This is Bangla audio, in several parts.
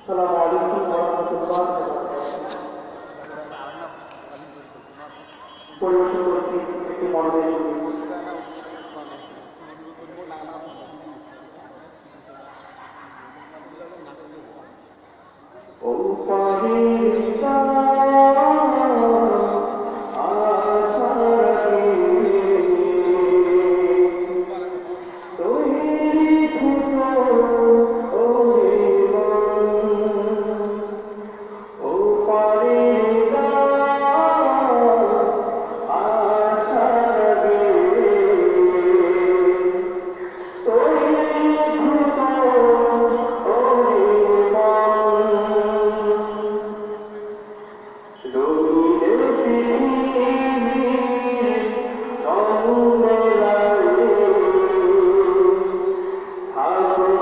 আসসালামু আলাইকুম ওয়া রাহমাতুল্লাহি ওয়া বারাকাতুহু। পরিবেশন করছি একটি মডেলের ছবি। ও পাহিতা আশা রাখি তৈরি খুতো ও ও পাহিতা আশা রাখি তৈরি খুতো ও রঙিনে পৃথিবীর সমুদয় থাকো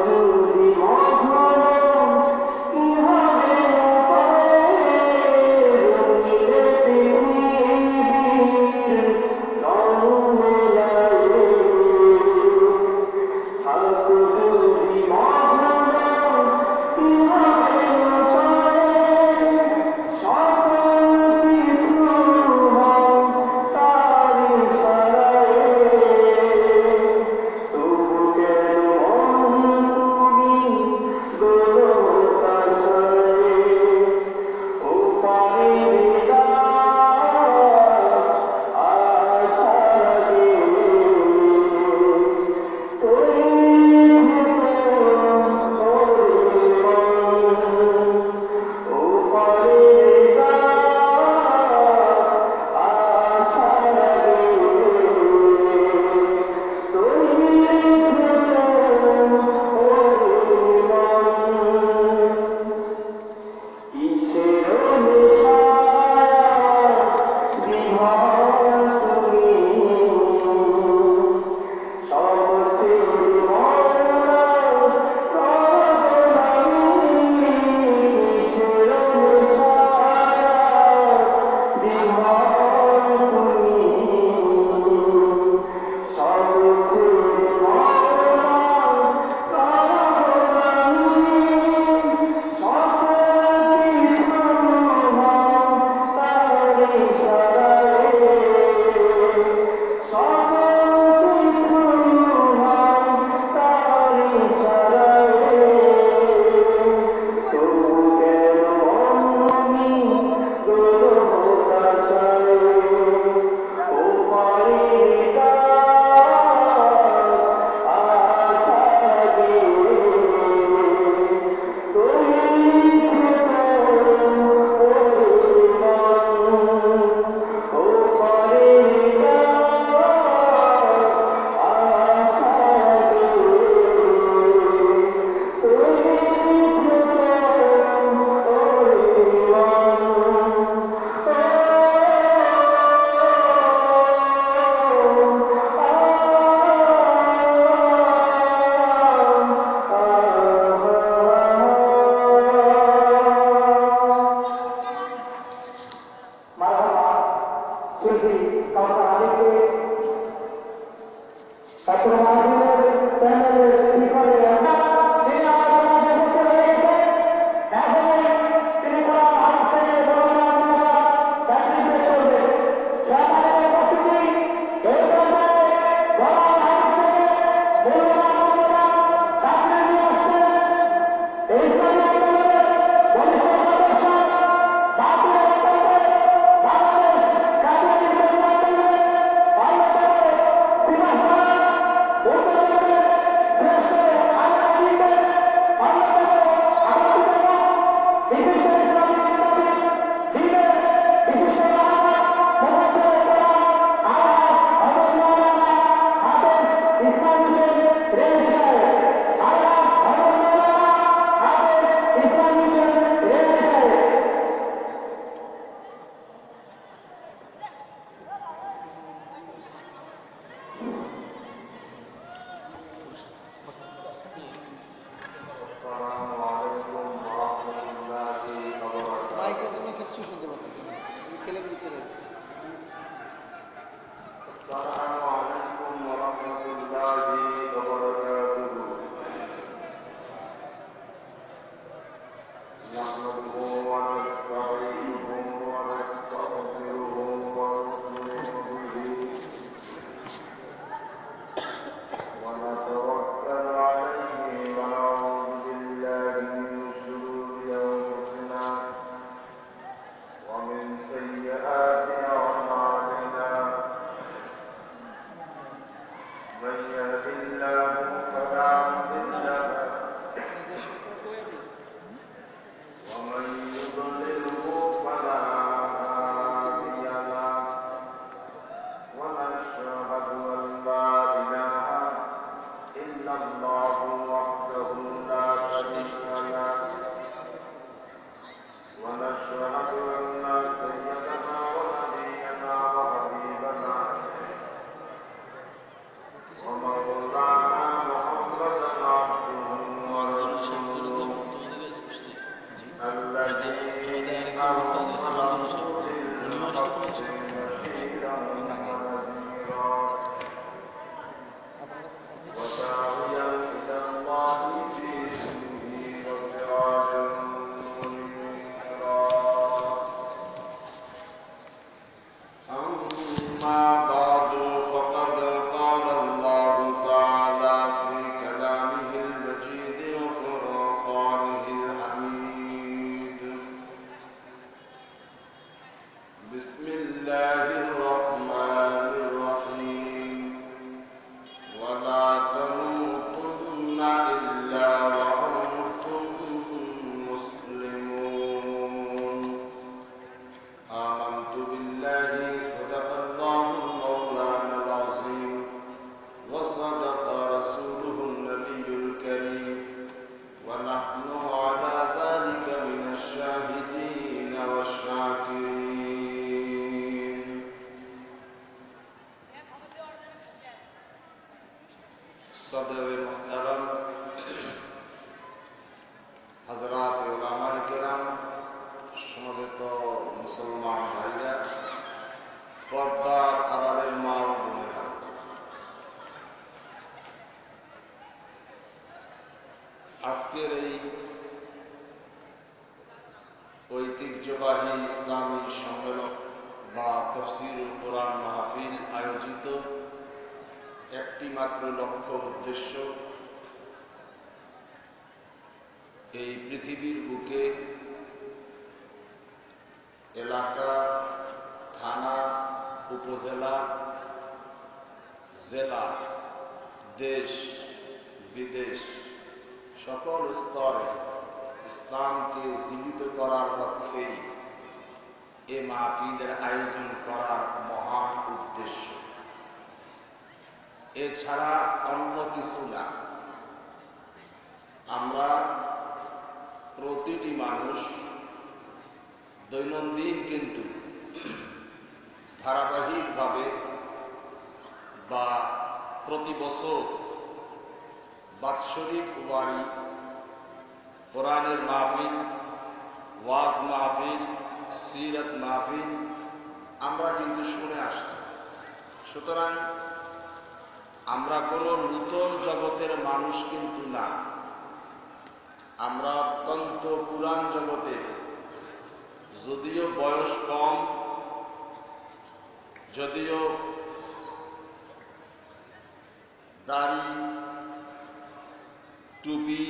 যদি মধুর ইহারে উপায়ে রঙিনে পৃথিবীর সমুদয় থাকো যদি মধুর ইহারে উপায়ে সকল কিছু হয় তারি ইশারায় তবু কেন মন তুমি দোলো হতাশায় ও পারিতা আশা রাখি তৈরি খুতো ও পারিতা আশা রাখি তৈরি খুতো কিসের নেশায় বিভোর তুমি সব ছেড়ে মরলাম সর্বনামী কিসের নেশায় বিভোর তুমি সব ছেড়ে মরলাম সর্বনামী সকল কিছু হয় তার ইশারায় সকল কিছু হয় তার ইশারায় তবু কেন মনমি দোলো হতাশায় ও পারিতা আশা রাখি তৈরি খুতো ও পারিতা আশা রাখি তৈরি মারহাবা শিল্পী কাউসার আলীকে ছাত্র মাহফিলের প্যানেলের স্পিকারের তিনি আমার সমাজে উপস্থিত হয়েছে। এখন তিনি কোরআন হাদিস থেকে বর্ণনা তাকরীর পেশ করবেন। সম্মানিত উপস্থিতি, এই পর্যায়ে কোরআন হাদিস থেকে বর্ণনা তাকরীর নিয়ে আসছেন এই ইসলামী আন্দোলনের বরিষ্ঠ সদস্য বাতিলের আন্দোলনে বাংলাদেশ কাদিয়ানী ইসলামী আন্দোলনের অন্যতম সিপাহসালার উত্তরবঙ্গের শ্রেষ্ঠ আইনজীবীদের অন্যতম আলোচিত বিশিষ্ট ইসলামী চিন্তাবিদ দিনের বিশিষ্ট আহ্বায়ক মুফাসসিরে কোরআন আলহাজ হযরত মাওলানা হাফেজ ইসলাম হোসেন রেজভী সাহেব, আলহাজ হযরত মাওলানা হাফেজ ইসলাম হোসেন রেজভী সাহেব। আসসালামু আলাইকুম ওয়া রাহমাতুল্লাহি ওয়া বারাকাতুহু। মাইকের জন্য কিচ্ছু শুনতে পাচ্ছি না, খেলে চলে আসসালামু আলাইকুম ওয়া রাহমাতুল্লাহি ওয়া বারাকাতুহু। نحمده ونستعينه ونستغفره ونؤمن به ونتوكل عليه ونعوذ بالله من شرور أنفسنا ومن سيئات أعمالنا من يهد الله فلا مضل له ومن يضلله فلا هادي له ونشهد أن لا إله إلا الله وحده لا شريك له ونشهد أن سيدنا ونبينا وحبيبنا ومولانا محمدا عبده ورسوله الذي أرسله بالحق بشيرا ونذيرا وداعيا إلى الله بإذنه وسراجا منيرا أما بعد فقد قال الله تعالى في كلامه المجيد وفرقانه الحميد بسم الله الرحمن الرحيم ولا تموتن إلا وأنتم مسلمون آمنت بالله صدق الله مولانا العظيم وصدق رسوله النبي الكريم ونحن على ذلك من الشاهدين والشاكرين صدر محترم حضرات উলামায়ে কেরাম সমবেত মুসলমান ভাইরা পর্দার আড়ালের মা ও বোনেরা আজকের এই ঐতিহ্যবাহী ইসলামী সম্মেলন বা তাফসীরুল কোরআন মাহফিল আয়োজিত একটি মাত্র লক্ষ্য উদ্দেশ্য এই পৃথিবীর বুকে এলাকা থানা উপজেলা জেলা দেশ বিদেশ সকল স্তরে ইসলামকে জীবিত করার লক্ষ্যেই এ মাহফিলের আয়োজন করার মহান উদ্দেশ্য। এছাড়া অন্য কিছু না। আমরা প্রতিটি মানুষ দৈনন্দিন কিন্তু ধারাবাহিকভাবে বা প্রতি বছর বাৎসরিক ওয়ারি কোরআনের মাহফিল, ওয়াজ মাহফিল, সিরাত মাহফিল আমরা কিন্তু শুনে আসছি। সুতরাং আমরা কোনো নূতন জগতের মানুষ কিন্তু না, আমরা অত্যন্ত পুরান জগতে, যদিও বয়স কম, যদিও দাড়ি টুপি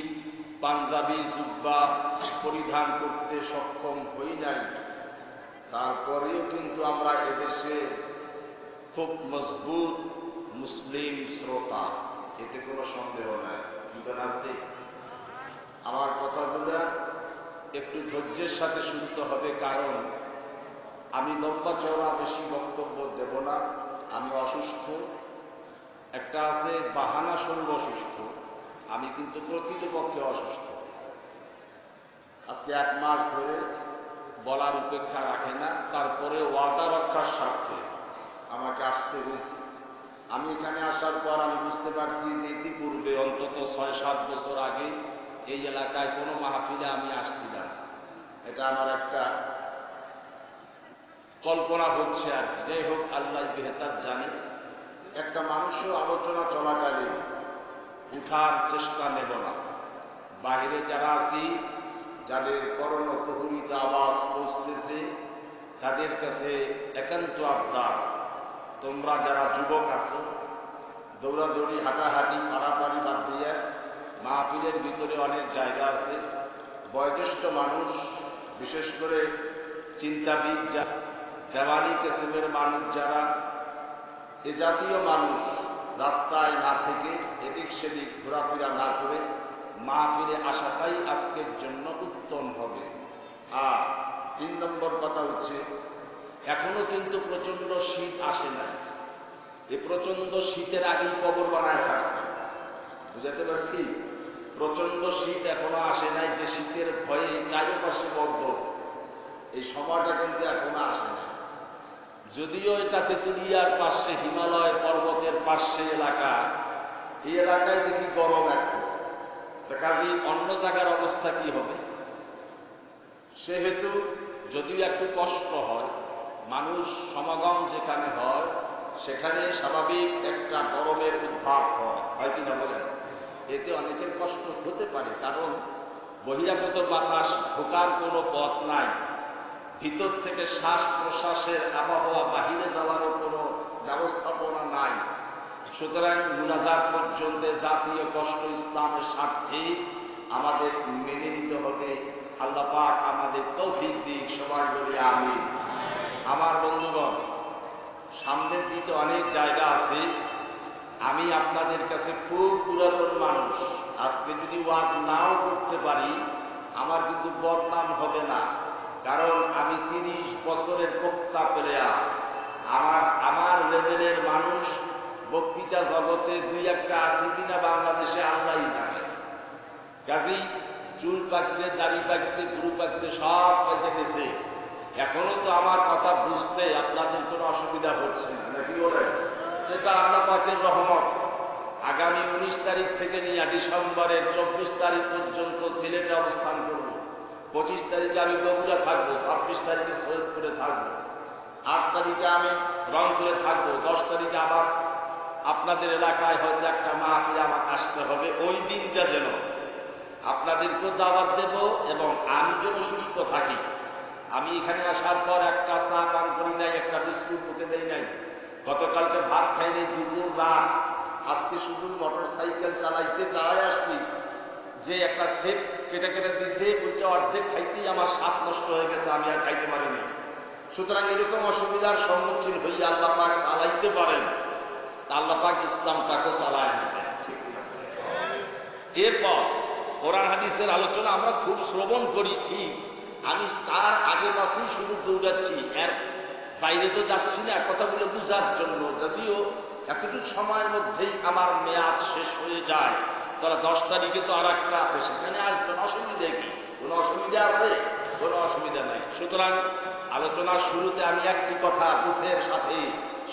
পাঞ্জাবি জুব্বা পরিধান করতে সক্ষম হই নাই, তারপরেও কিন্তু আমরা এদেশে খুব মজবুত মুসলিম শ্রোতা, এতে কোনো সন্দেহ নাই। ইমান আছে। আমার কথাগুলো একটু ধৈর্যের সাথে শুনতে হবে, কারণ আমি লম্বা চওড়া বেশি বক্তব্য দেব না। আমি অসুস্থ, একটা আছে বাহানা স্বরূপ অসুস্থ, আমি কিন্তু প্রকৃতপক্ষে অসুস্থ। আজকে 1 মাস ধরে বলার উপেক্ষা রাখে না, তারপরে ওয়াদা রক্ষার স্বার্থে আমাকে আসতে হয়েছে। আমি এখানে আসার পর আমি বুঝতে পারছি যে ইতিপূর্বে অন্তত 6-7 বছর আগে এই এলাকায় কোনো মাহফিলে আমি আসছিলাম। এটা আমার একটা কল্পনা হচ্ছে আর কি। যাই হোক, আল্লাহ বেহতার জানে। একটা মানুষও আলোচনা চলাকালীন উঠার চেষ্টা নেব না। বাহিরে যারা আছি যাদের কর্ণপ্রহরিত আওয়াজ পৌঁছতেছে তাদের কাছে একান্ত আবদার, তোমরা যারা যুবক আছো দৌড়াদৌড়ি হাঁটাহাঁটি পারাপারি বাদ দিয়ে মাহফিলের ভিতরে অনেক জায়গা আছে, বয়োজ্যেষ্ঠ মানুষ বিশেষ করে চিন্তাবিদ যা দেওয়ানি কিসিমের মানুষ যারা এ জাতীয় মানুষ রাস্তায় না থেকে এদিক সেদিক ঘোরাফেরা না করে মাহফিলে আসাটাই আজকের জন্য উত্তম হবে। আর 3 নম্বর কথা হচ্ছে, এখনো কিন্তু প্রচন্ড শীত আসে নাই। এই প্রচন্ড শীতের আগেই কবর বানায় ছাড়ছে, বুঝাতে পারছি? প্রচন্ড শীত এখনো আসে নাই, যে শীতের ভয়ে চারিপাশে বদ্ধ, এই সময়টা কিন্তু এখনো আসে নাই। যদিও এটা তেঁতুলিয়ার পাশে, হিমালয়ের পর্বতের পাশে এলাকা, এই এলাকায় দেখি গরম একটু, কাজে অন্য জায়গার অবস্থা কি হবে? সেহেতু যদিও একটু কষ্ট হয়, মানুষ সমাগম যেখানে হয় সেখানে স্বাভাবিক একটা গরমের উদ্ভাব হয় কিনা বলেন? এতে অনেকের কষ্ট হতে পারে, কারণ বহিরাগত বাতাস ঢোকার কোনো পথ নাই, ভিতর থেকে শ্বাস প্রশ্বাসের আবহাওয়া বাহিরে যাওয়ারও কোনো ব্যবস্থাপনা নাই। সুতরাং মুনাজাত পর্যন্ত জাতীয় কষ্ট ইসলামের স্বার্থে আমাদের মেনে নিতে হবে। আল্লাহ পাক আমাদের তৌফিক দিক, সবাই বলি আমিন। আমার বন্ধুগণ, সামনের দিকে অনেক জায়গা আছে। আমি আপনাদের কাছে খুব পুরাতন মানুষ, আজকে যদি ওয়াজ নাও করতে পারি আমার কিন্তু বদনাম হবে না, কারণ আমি 30 বছরের পোক্তা প্লেয়ার। আমার লেভেলের মানুষ বক্তৃতা জগতে 2-1টা আছে কিনা বাংলাদেশে আল্লাহই জানে। কাজেই চুল পাকছে, দাড়ি পাকছে, গুরু পাকছে, সব পাইতে গেছে। এখনো তো আমার কথা বুঝতে আপনাদের কোনো অসুবিধা হচ্ছে না, নাকি বলেন? এটা আল্লাহ পাকের রহমত। আগামী 19 তারিখ থেকে নিয়ে ডিসেম্বরের 24 তারিখ পর্যন্ত সিলেটে অবস্থান করব। 25 তারিখে আমি বগুড়া থাকবো, 26 তারিখে সৈয়দপুরে থাকবো, 8 তারিখে আমি রংপুরে থাকবো, 10 তারিখে আবার আপনাদের এলাকায় হয়তো একটা মাহফিলে আমাকে আসতে হবে। ওই দিনটা যেন আপনাদেরকেও দাওয়াত দেব এবং আমি যেন সুস্থ থাকি। আমি এখানে আসার পর একটা চা পান করি নাই, একটা বিস্কুট মুখে দেই নাই, গতকালকে ভাত খাই নাই, দুপুর রাত। আজকে শুধু মোটর সাইকেল চালাই আসছি, যে একটা সেট কেটে কেটে দিছে ওইটা অর্ধেক খাইতেই আমার স্বাদ নষ্ট হয়ে গেছে, আমি আর খাইতে পারিনি। সুতরাং এরকম অসুবিধার সম্মুখীন হয়ে আল্লাহ পাক চালাইতে পারেন, আল্লাহ পাক ইসলামটাকে চালায় নেবেন। এরপর কোরআন হাদিসের আলোচনা আমরা খুব শ্রবণ করি, ঠিক, আমি তার আগে পাশেই শুধু দৌড়াচ্ছি, এর বাইরে তো যাচ্ছি না কথাগুলো বুঝার জন্য। যদিও এতটুকু সময়ের মধ্যেই আমার মেয়াদ শেষ হয়ে যায়, তারা 10 তারিখে তো আর একটা আছে, সেখানে আসবেন, অসুবিধা কি? কোনো অসুবিধা আছে? কোনো অসুবিধা নাই। সুতরাং আলোচনার শুরুতে আমি একটি কথা দুঃখের সাথে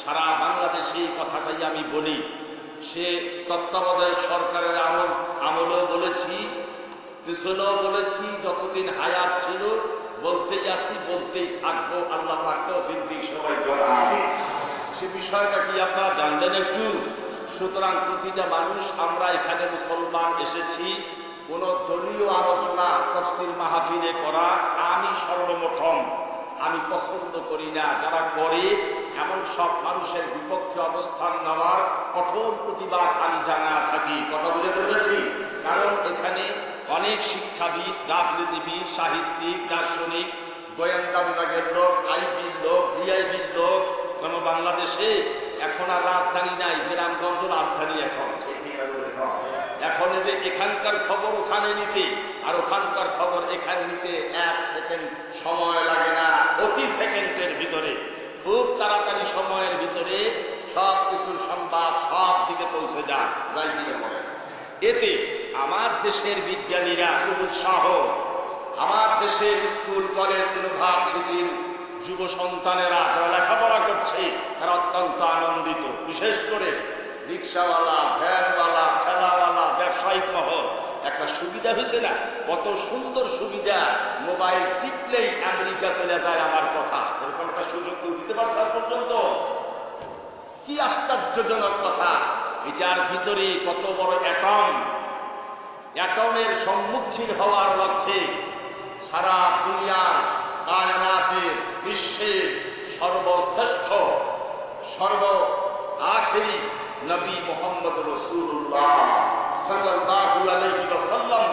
সারা বাংলাদেশে এই কথাটাই আমি বলি। সে তত্ত্বাবধায়ক সরকারের আমলেও বলেছি, পিছনেও বলেছি, যতদিন হায়াত ছিল বলতেই আসি, বলতেই থাকবো। আল্লাহ পাক তৌফিক দিক, সবাই বলেন আমিন। সে বিষয়টা কি আপনারা জানলেন একটু? সুতরাং প্রতিটা মানুষ, আমরা এখানে মুসলমান এসেছি, কোন দলীয় আলোচনা তাফসীর মাহফিলে করা আমি সর্বপ্রথম আমি পছন্দ করি না। যারা করে এমন সব মানুষের বিপক্ষে অবস্থান নেওয়ার কঠোর প্রতিবাদ আমি জানায়া থাকি। কথা বুঝতে পেরেছি? কারণ এখানে অনেক শিক্ষাবিদ, রাজনীতিবিদ, সাহিত্যিক, দার্শনিক, গোয়েন্দা বিভাগের লোক, আইবির লোক, ডিআইবির লোক। কেন বাংলাদেশে এখন আর রাজধানী নাই, গ্রামগঞ্জ রাজধানী। এখন এদের এখানকার খবর ওখানে নিতে আর ওখানকার খবর এখানে নিতে 1 সেকেন্ড সময় লাগে না, অতি সেকেন্ডের ভিতরে, খুব তাড়াতাড়ি সময়ের ভিতরে সব কিছুর সংবাদ সব দিকে পৌঁছে যায়। যাই দিকে বলে, এতে আমার দেশের বিজ্ঞানীরা খুব উৎসাহ, আমার দেশের স্কুল কলেজ ইউনিভার্সিটির যুব সন্তানেরা যারা লেখাপড়া করছে তারা অত্যন্ত আনন্দিত। বিশেষ করে রিক্সাওয়ালা, ভ্যানওয়ালা, ঠেলাওয়ালা, ব্যবসায়িক মহল। একটা সুবিধা হয়েছে না? কত সুন্দর সুবিধা, মোবাইল টিপলেই আমেরিকা চলে যায় আমার কথা। এরকম একটা সুযোগ কেউ দিতে পারছে আজ পর্যন্ত? কি আশ্চর্যজনক কথা! এটার ভিতরে কত বড় অ্যাটমের সম্মুখীন হওয়ার লক্ষ্যে সারা দুনিয়ার কায়নাতের বিশ্বের সর্বশ্রেষ্ঠ সর্ব আখেরি নবী মুহাম্মদ রাসূলুল্লাহ সাল্লাল্লাহু আলাইহি ওয়াসাল্লাম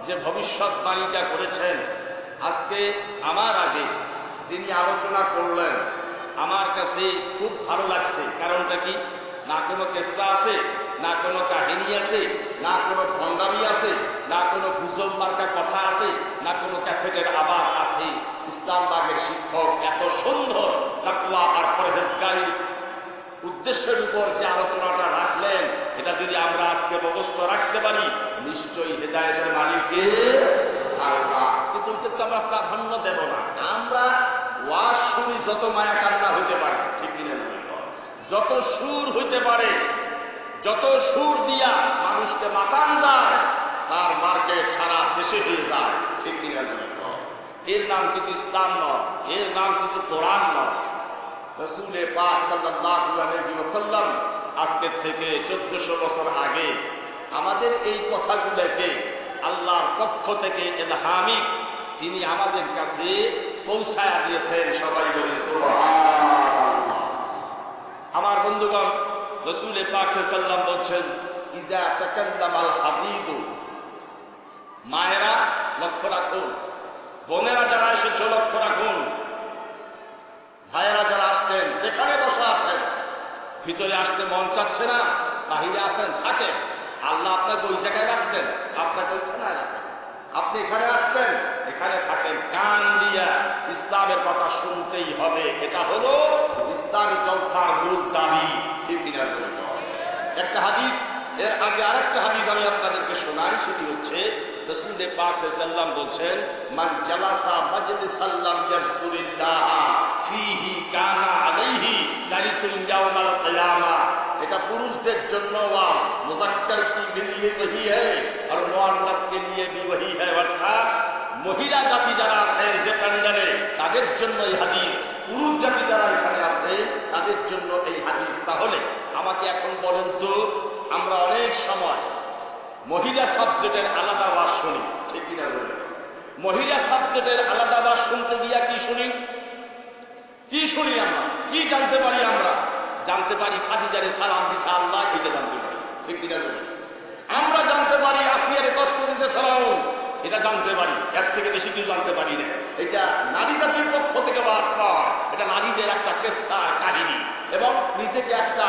যে ভবিষ্যৎবাণীটা করেছেন, আজকে আমার আগে যিনি আলোচনা করলেন আমার কাছে খুব ভালো লাগছে। কারণটা কি? না কোনো কেসা আছে, না কোনো কাহিনী আছে, না কোনো ভণ্ডামি আছে, না কোনো গুজব মার্কা কথা আছে, না কোনো ক্যাসেটের আওয়াজ আছে। ইসলামবাগের শিক্ষক এত সুন্দর তাকওয়া আর পরহেজগারির উদ্দেশ্যের উপর যে আলোচনাটা রাখলেন, এটা যদি আমরা আজকে মুখস্থ রাখতে পারি, নিশ্চয়ই হেদায়েতের মালিককে আল্লাহ। কিন্তু এটা তো আমরা প্রাধান্য দেব না। আমরা ওয়াজ শুনি যত মায়া কান্না হইতে পারে, ঠিক কিনা? যত সুর হইতে পারে, যত সুর দিয়া মানুষকে মাতান যায়, তার মার্কেট সারা দেশে হয়ে যায়, ঠিক কিনা? এর নাম কিন্তু ইসলাম নয়, এর নাম কিন্তু কোরআন নয়। রাসূল পাক সাল্লাল্লাহু আলাইহি ওয়াসাল্লাম আজকের থেকে 1400 বছর আগে আমাদের এই কথাগুলোকে আল্লাহর পক্ষ থেকে ইলহামিক তিনি আমাদের কাছে পৌঁছায়া দিয়েছেন। সবাই বলি সুবহানাল্লাহ। আমার বন্ধুগণ, রাসূল পাক সাল্লাল্লাহু আলাইহি ওয়াসাল্লাম বলছেন, ইজা তাকাল্লামাল হাদীদ, মায়েরা লক্ষ্য রাখুন, বোনেরা যারা এসেছে লক্ষ্য রাখুন, ভাইয়েরা যারা আসছেন যেখানে বসা আছেন, ভিতরে আসতে মন চাচ্ছে না, বাহিরে আসেন, থাকেন। আল্লাহ আপনাকে ওই জায়গায় রাখছেন, আপনাকে ওইখানে রাখেন। আপনি এখানে আসছেন, এখানে থাকেন। কান দিয়া ইসলামের কথা শুনতেই হবে, এটা হলো ইসলামী জলসার মূল দাবি, ঠিক কিনা? একটা হাদিস, এর আগে আরেকটা হাদিস আমি আপনাদেরকে শোনাই, সেটি হচ্ছে রাসূল পাক সাল্লাল্লাহু আলাইহি ওয়াসাল্লাম বলছেন, মান জালাসা মাজলিসাল লাম ইয়াযকুরিল্লাহ ফীহি কানা আলাইহি দারিতুন ইয়াউমাল কিয়ামা। এটা পুরুষদের জন্য ওয়াজ, মুযাক্কার কি লিয়ে ওহি হ্যায় আর মুআন্নাস কে লিয়ে ভি ওহি হ্যায়। অর্থাৎ মহিলা জাতি যারা আছেন যে প্যান্ডেলে, তাদের জন্য এই হাদিস। পুরুষ জাতি যারা এখানে আছে তাদের জন্য এই হাদিস। তাহলে আমাকে এখন বলেন তো, আমরা অনেক সময় মহিলা সাবজেক্টের আলাদা ওয়াজ শুনি, ঠিক কিনা? মহিলা সাবজেক্টের আলাদা ওয়াজ শুনতে গিয়া কি শুনি? কি শুনি আমরা? কি জানতে পারি? আমরা জানতে পারি খাদিজারে সালাম দিছে আল্লাহ, এটা জানতে পারি, ঠিক কিনা? আমরা জানতে পারি আসিয়ারে কষ্ট দিতে ফেরাউন, এটা জানতে পারি। এর থেকে বেশি কিছু জানতে পারি না। এটা নারী জাতির পক্ষ থেকে ওয়াজ নয়, এটা নারীদের একটা কেসার কাহিনী এবং নিজেকে একটা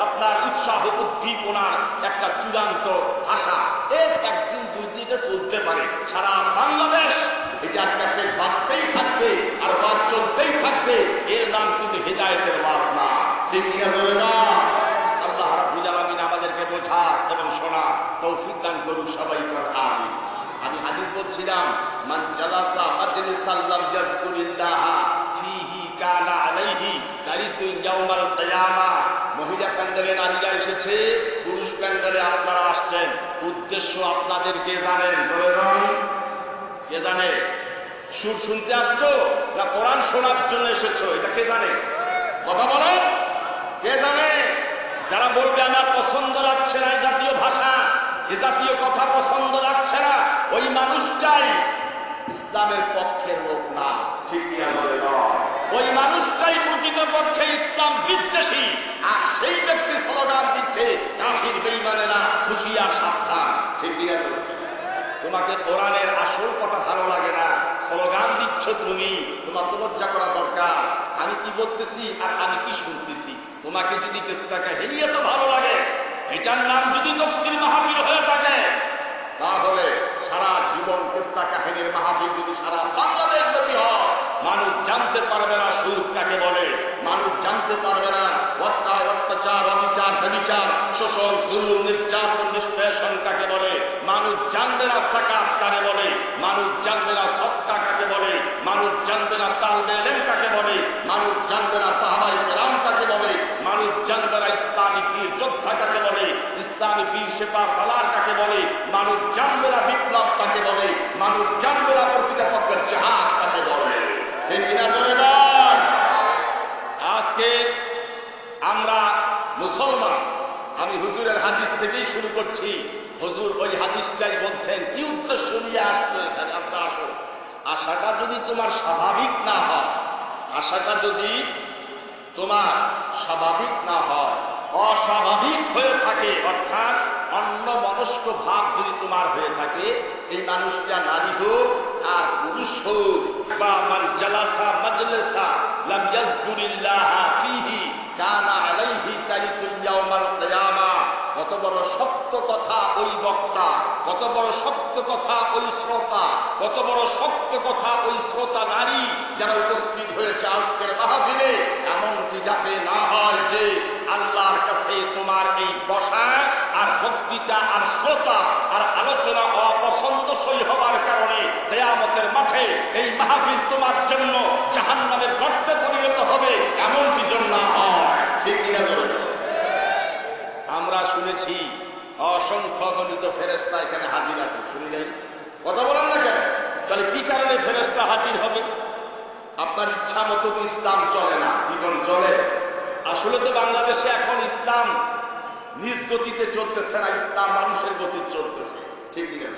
আপনার উৎসাহ উদ্দীপনার একটা চূড়ান্ত আশা। এর একদিন দুই দিন এটা চলতে পারে, সারা বাংলাদেশ এটার কাছে বাঁচতেই থাকবে আর ওয়াজ চলতেই থাকবে। এর নাম কিন্তু হেদায়েতের ওয়াজ না, ঠিক কিনা? আল্লাহ রাব্বুল আলামিন আমাদেরকে বোঝা এবং শোনা তৌফিক দান করুক, সবাই বলেন আমিন। আমি হাদিস বলছিলাম, মান জালাসা মাজলিসাল লাম ইয়াযকুরিল্লাহ ফীহি কানা আলাইহি দারিতুন ইয়াউমাল কিয়ামা। মহিলা প্যান্ডেলে নারীরা এসেছে, পুরুষ প্যান্ডেলে আপনারা আসছেন। উদ্দেশ্য আপনাদেরকে জানেন? কে জানে? সুর শুনতে আসছো না কোরআন শোনার জন্য এসেছো? এটা কে জানে? কথা বলেন, কে জানে? যারা বলবে আমার পছন্দ লাগছে না এই জাতীয় ভাষা, এ জাতীয় কথা পছন্দ লাগছে না, ওই মানুষটাই ইসলামের পক্ষের লোক না, ঠিক কিনা? ওই মানুষটাই প্রকৃতপক্ষে ইসলাম বিদ্বেষী। আর সেই ব্যক্তি স্লোগান দিচ্ছে, কাফির বেঈমানেরা হুঁশিয়ার সাবধান, ঠিক কিনা? তোমাকে কোরআনের আসল কথা ভালো লাগে না, স্লোগান দিচ্ছ তুমি, তোমার তো লজ্জা করা দরকার। আমি কি বলতেছি আর আমি কি শুনতেছি। তোমাকে যদি কিসসা কাহিনী এত ভালো লাগে, এটার নাম যদি তাফসীর মাহফিল হয়ে থাকে, তাহলে সারা জীবন কিসসা কাহিনীর মাহফিল যদি সারা বাংলাদেশ ব্যাপী হয়, মানুষ জানতে পারবে না সুদ কাকে বলে, মানুষ জানতে পারবে না অত্যাচার, অবিচার, ব্যভিচার, শোষণ, জুলুম, নির্যাতন, নিষ্পেষণ কাকে বলে, মানুষ জানবে না যাকাত কাকে বলে, মানুষ জানবে না সদকা কাকে বলে, মানুষ জানবে না তালবে ইলম কাকে বলে, মানুষ জানবে না সাহাবায়ে কেরাম কাকে বলে, মানুষ জানবে না ইসলামী বীর যোদ্ধা কাকে বলে, ইসলামী বীর সেপা সালার কাকে বলে, মানুষ জানবে না বিপ্লব কাকে বলে, মানুষ জানবে না প্রকৃতপক্ষে জিহাদ কাকে বলে, ঠিক কিনা? জোরে বল। আজকে আমরা মুসলমান, আমি হুজুরের হাদিস থেকেই শুরু করছি। হুজুর ওই হাদিসটাই বলছেন, কি উদ্দেশ্য নিয়ে আসতো এখানে? আমরা আসো আশাটা যদি তোমার স্বাভাবিক না হয়, আশাটা যদি তোমার স্বাভাবিক না হয়, অস্বাভাবিক হয়ে থাকে, অর্থাৎ অন্য মনস্ক ভাব যদি তোমার হয়ে থাকে, এই মানুষটা নারী হোক আর পুরুষ হোক, বা মান জালাসা মাজলিসা লাম ইয়াযকুরিল্লাহ ফীহি কানা আলাইহি তারিকুল ইয়াউমাল কিয়ামা। কত বড় শক্ত কথা ওই বক্তা, কত বড় শক্ত কথা ওই শ্রোতা, কত বড় শক্ত কথা ওই শ্রোতা নারী যারা উপস্থিত হয়েছে আজকের মাহফিলে। এমনটি যাতে না হয় যে আল্লাহর কাছে তোমার এই বসা আর বক্তৃতা আর শ্রোতা আর আলোচনা অপছন্দসই হবার কারণে কিয়ামতের মাঠে এই মাহফিল তোমার জন্য জাহান্নামের গর্তে পরিণত হবে, এমনটি যেন না হয়। ঠিক কিনা বলুন? আমরা শুনেছি অসংখ্য গণিত ফেরেশতা এখানে হাজির আছে, শুনি নাই? কথা বলেন না কেন? তাহলে কি কারণে ফেরেশতা হাজির হবে? আপনার ইচ্ছা মতো ইসলাম চলে না, জীবন চলে। আসলে তো বাংলাদেশে এখন ইসলাম নিজ গতিতে চলতেছে না, ইসলাম মানুষের গতি চলতেছে। ঠিক কিনা?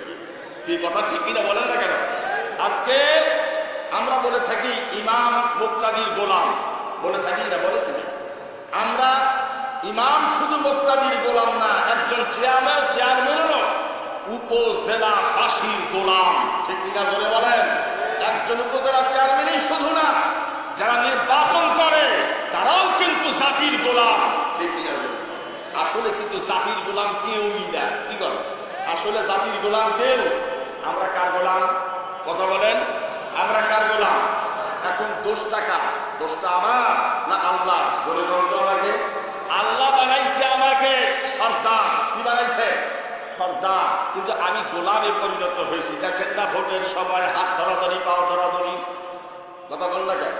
এই কথা ঠিক কিনা বলেন না কেন? আজকে আমরা বলে থাকি ইমাম মুক্তাদির গোলাম, বলে থাকি না, বলে কিনা? আমরা ইমাম শুধু মুক্তাদির গোলাম না, একজন চেয়ারম্যানেরও উপজেলাবাসীর গোলাম। ঠিক কিনা জোরে বলেন? একজন উপজেলা চেয়ারম্যানই শুধু না, যারা নির্বাচন করে তারাও কিন্তু জাতির গোলাম। ঠিক কিনা? আসলে কিন্তু জাতির গোলাম কেউই না। কি বলেন? আসলে জাতির গোলাম কেউ। আমরা কার গোলাম? কথা বলেন, আমরা কার গোলাম? এখন দোষটা কার? দোষটা আমার না আল্লাহ? জোরে বলতো আমাকে। আল্লাহ বানাইছে আমাকে সর্দার। কি বানাইছে? সর্দার। কিন্তু আমি গোলামে পরিণত হয়েছি। দেখেন না ভোটের সময় হাত ধরাধরি, পাও ধরাধরি। কথা বল না কেন?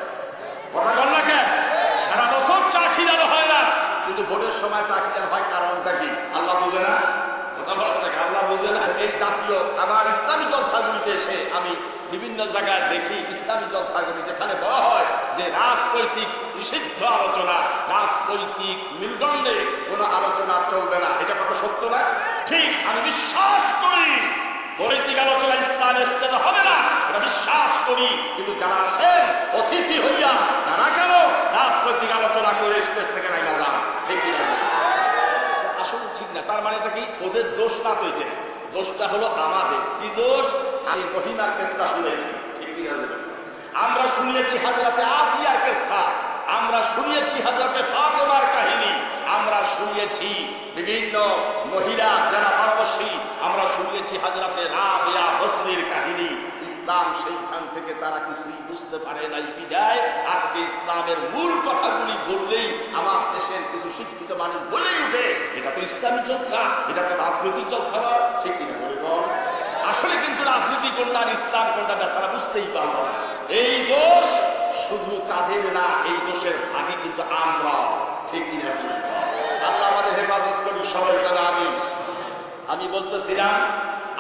কথা বল না কেন? সারা বছর চা খিলানো হয় না, কিন্তু ভোটের সময় চা খিলানো হয়। কারণটা কি? আল্লাহ বুঝে না? কথা বলেন না, আল্লাহ বুঝে না? এই জাতীয় আমার ইসলামী জলসাগুলিতে এসে আমি বিভিন্ন জায়গায় দেখি, ইসলামী জলসাগুলি যেখানে বলা হয় যে রাজনৈতিক নিষিদ্ধ আলোচনা, রাজনৈতিক মিলদণ্ডে কোন আলোচনা চলবে না। এটা কত সত্য না? ঠিক। আমি বিশ্বাস করি পৈতৃক আলোচনা ইসলামের স্টেজে হবে না, এটা বিশ্বাস করি। কিন্তু যারা আসেন অতিথি হইয়া, তারা কেন রাজনৈতিক আলোচনা করে স্টেজ থেকে নাইমা যান? ঠিক কিনা? আসলে ঠিক না। তার মানেটা কি? ওদের দোষ না তো, এটা দোষটা হলো আমাদের। কি দোষ? আমি মহিমার কেসা শুনেছি। ঠিক কিনা? আমরা শুনিয়েছি হযরতে আসিয়ার কেসা, আমরা শুনিয়েছি হযরতে ফাতেমার কাহিনী, আমরা শুনিয়েছি বিভিন্ন মহিলা যারা পারদর্শী, আমরা শুনিয়েছি হযরতে রাবিয়া বসরির কাহিনী। ইসলাম সেইখান থেকে তারা কিছুই বুঝতে পারে নাই বিদায় আজকে ইসলামের মূল কথাগুলি বললেই আমার দেশের কিছু শিক্ষিত মানুষ বলেই উঠে এটা তো ইসলামী জলসা, এটা তো রাজনৈতিক জলসা না। ঠিক কিনা? আসলে কিন্তু রাজনীতি কোনটা আর ইসলাম কোনটা বেচারা বুঝতেই পারল না। এই দোষ শুধু তাদের না, এই দোষের ভাগী কিন্তু আমরা। ঠিক কিনা? আল্লাহ আমাদের হেফাজত করি, সবাই বলে আমিন। আমি বলতেছিলাম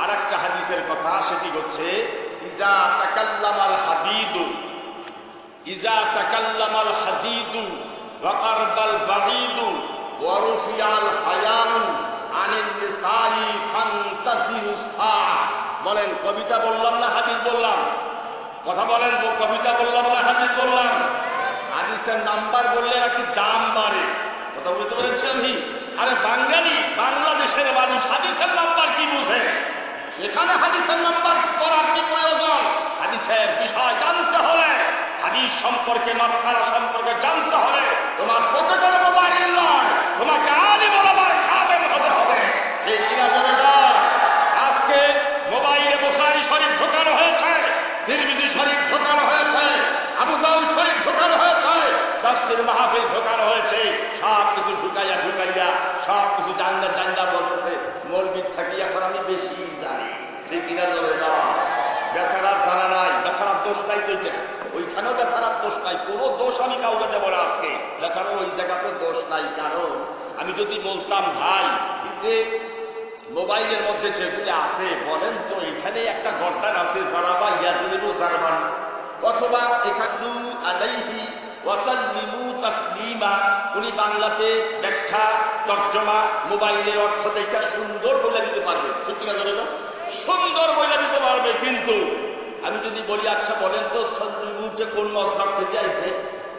আর একটা হাদিসের কথা, সেটি হচ্ছে ইজা তাকাল্লামাল হাদিদু, ইজা তাকাল্লামাল হাদিদু ওয়া কারবাল বাঈদু ওয়া রুফিয়াল হায়াউ আনিন নিসাই ফান্তাসিরুস সাআ। বলেন কবিতা বললাম না হাদিস বললাম? কথা বলেন, কবিতা বললাম না হাদিস বললাম? হাদিসের নাম্বার বললে নাকি দাম বাড়ে। কথা বলতে পেরেছি আমি? আরে বাঙালি, বাংলাদেশের মানুষ হাদিসের নাম্বার কি বুঝে? সেখানে হাদিসের নাম্বার করার কি প্রয়োজন? হাদিসের বিষয় জানতে হলে, হাদিস সম্পর্কে, মাসআলা সম্পর্কে জানতে হলে তোমার পকেটের মোবাইল নয়, তোমাকে আলিম ওলামার খাদেম হতে হবে। ঠিক কিনা বলে দাও? আজকে মোবাইলে বুখারী শরীফ ঢোকানো হয়েছে, তিরমিজি শরীফ ঢোকানো হয়েছে, আবু দাউদ শরীফ ঢোকানো হয়েছে, তাফসীর মাহফিল ঢোকানো হয়েছে। সব কিছু ঢুকাইয়া সব কিছু জানলা বলতেছে মৌলবী থাকি এখন আমি বেশি জানি। ঠিক কিনা চলে না? বেচারা জানা নাই, বেচারার দোষ নাই তো, ওইখানেও বেচারার দোষ নাই, কোনো দোষ আমি কাউকে দেব না আজকে। বেচারার ওই জায়গাতে দোষ নাই। কারণ আমি যদি বলতাম ভাই যে মোবাইলের মধ্যে যেগুলো আছে বলেন তো এখানে একটা গর্দান আছে জারাবা ইয়াজলিমু জারমান, অথবা একাদু আলাইহি ওয়াসাল্লিমু তাসলিমা, উনি বাংলাতে ব্যাখ্যা তর্জমা মোবাইলের অর্থ দেখা সুন্দর বলে দিতে পারবে। ঠিক কিনা জানেন? সুন্দর বলে দিতে পারবে, কিন্তু আমি যদি বলি আচ্ছা বলেন তো উঠে কোন মসজিদ থেকে আসে,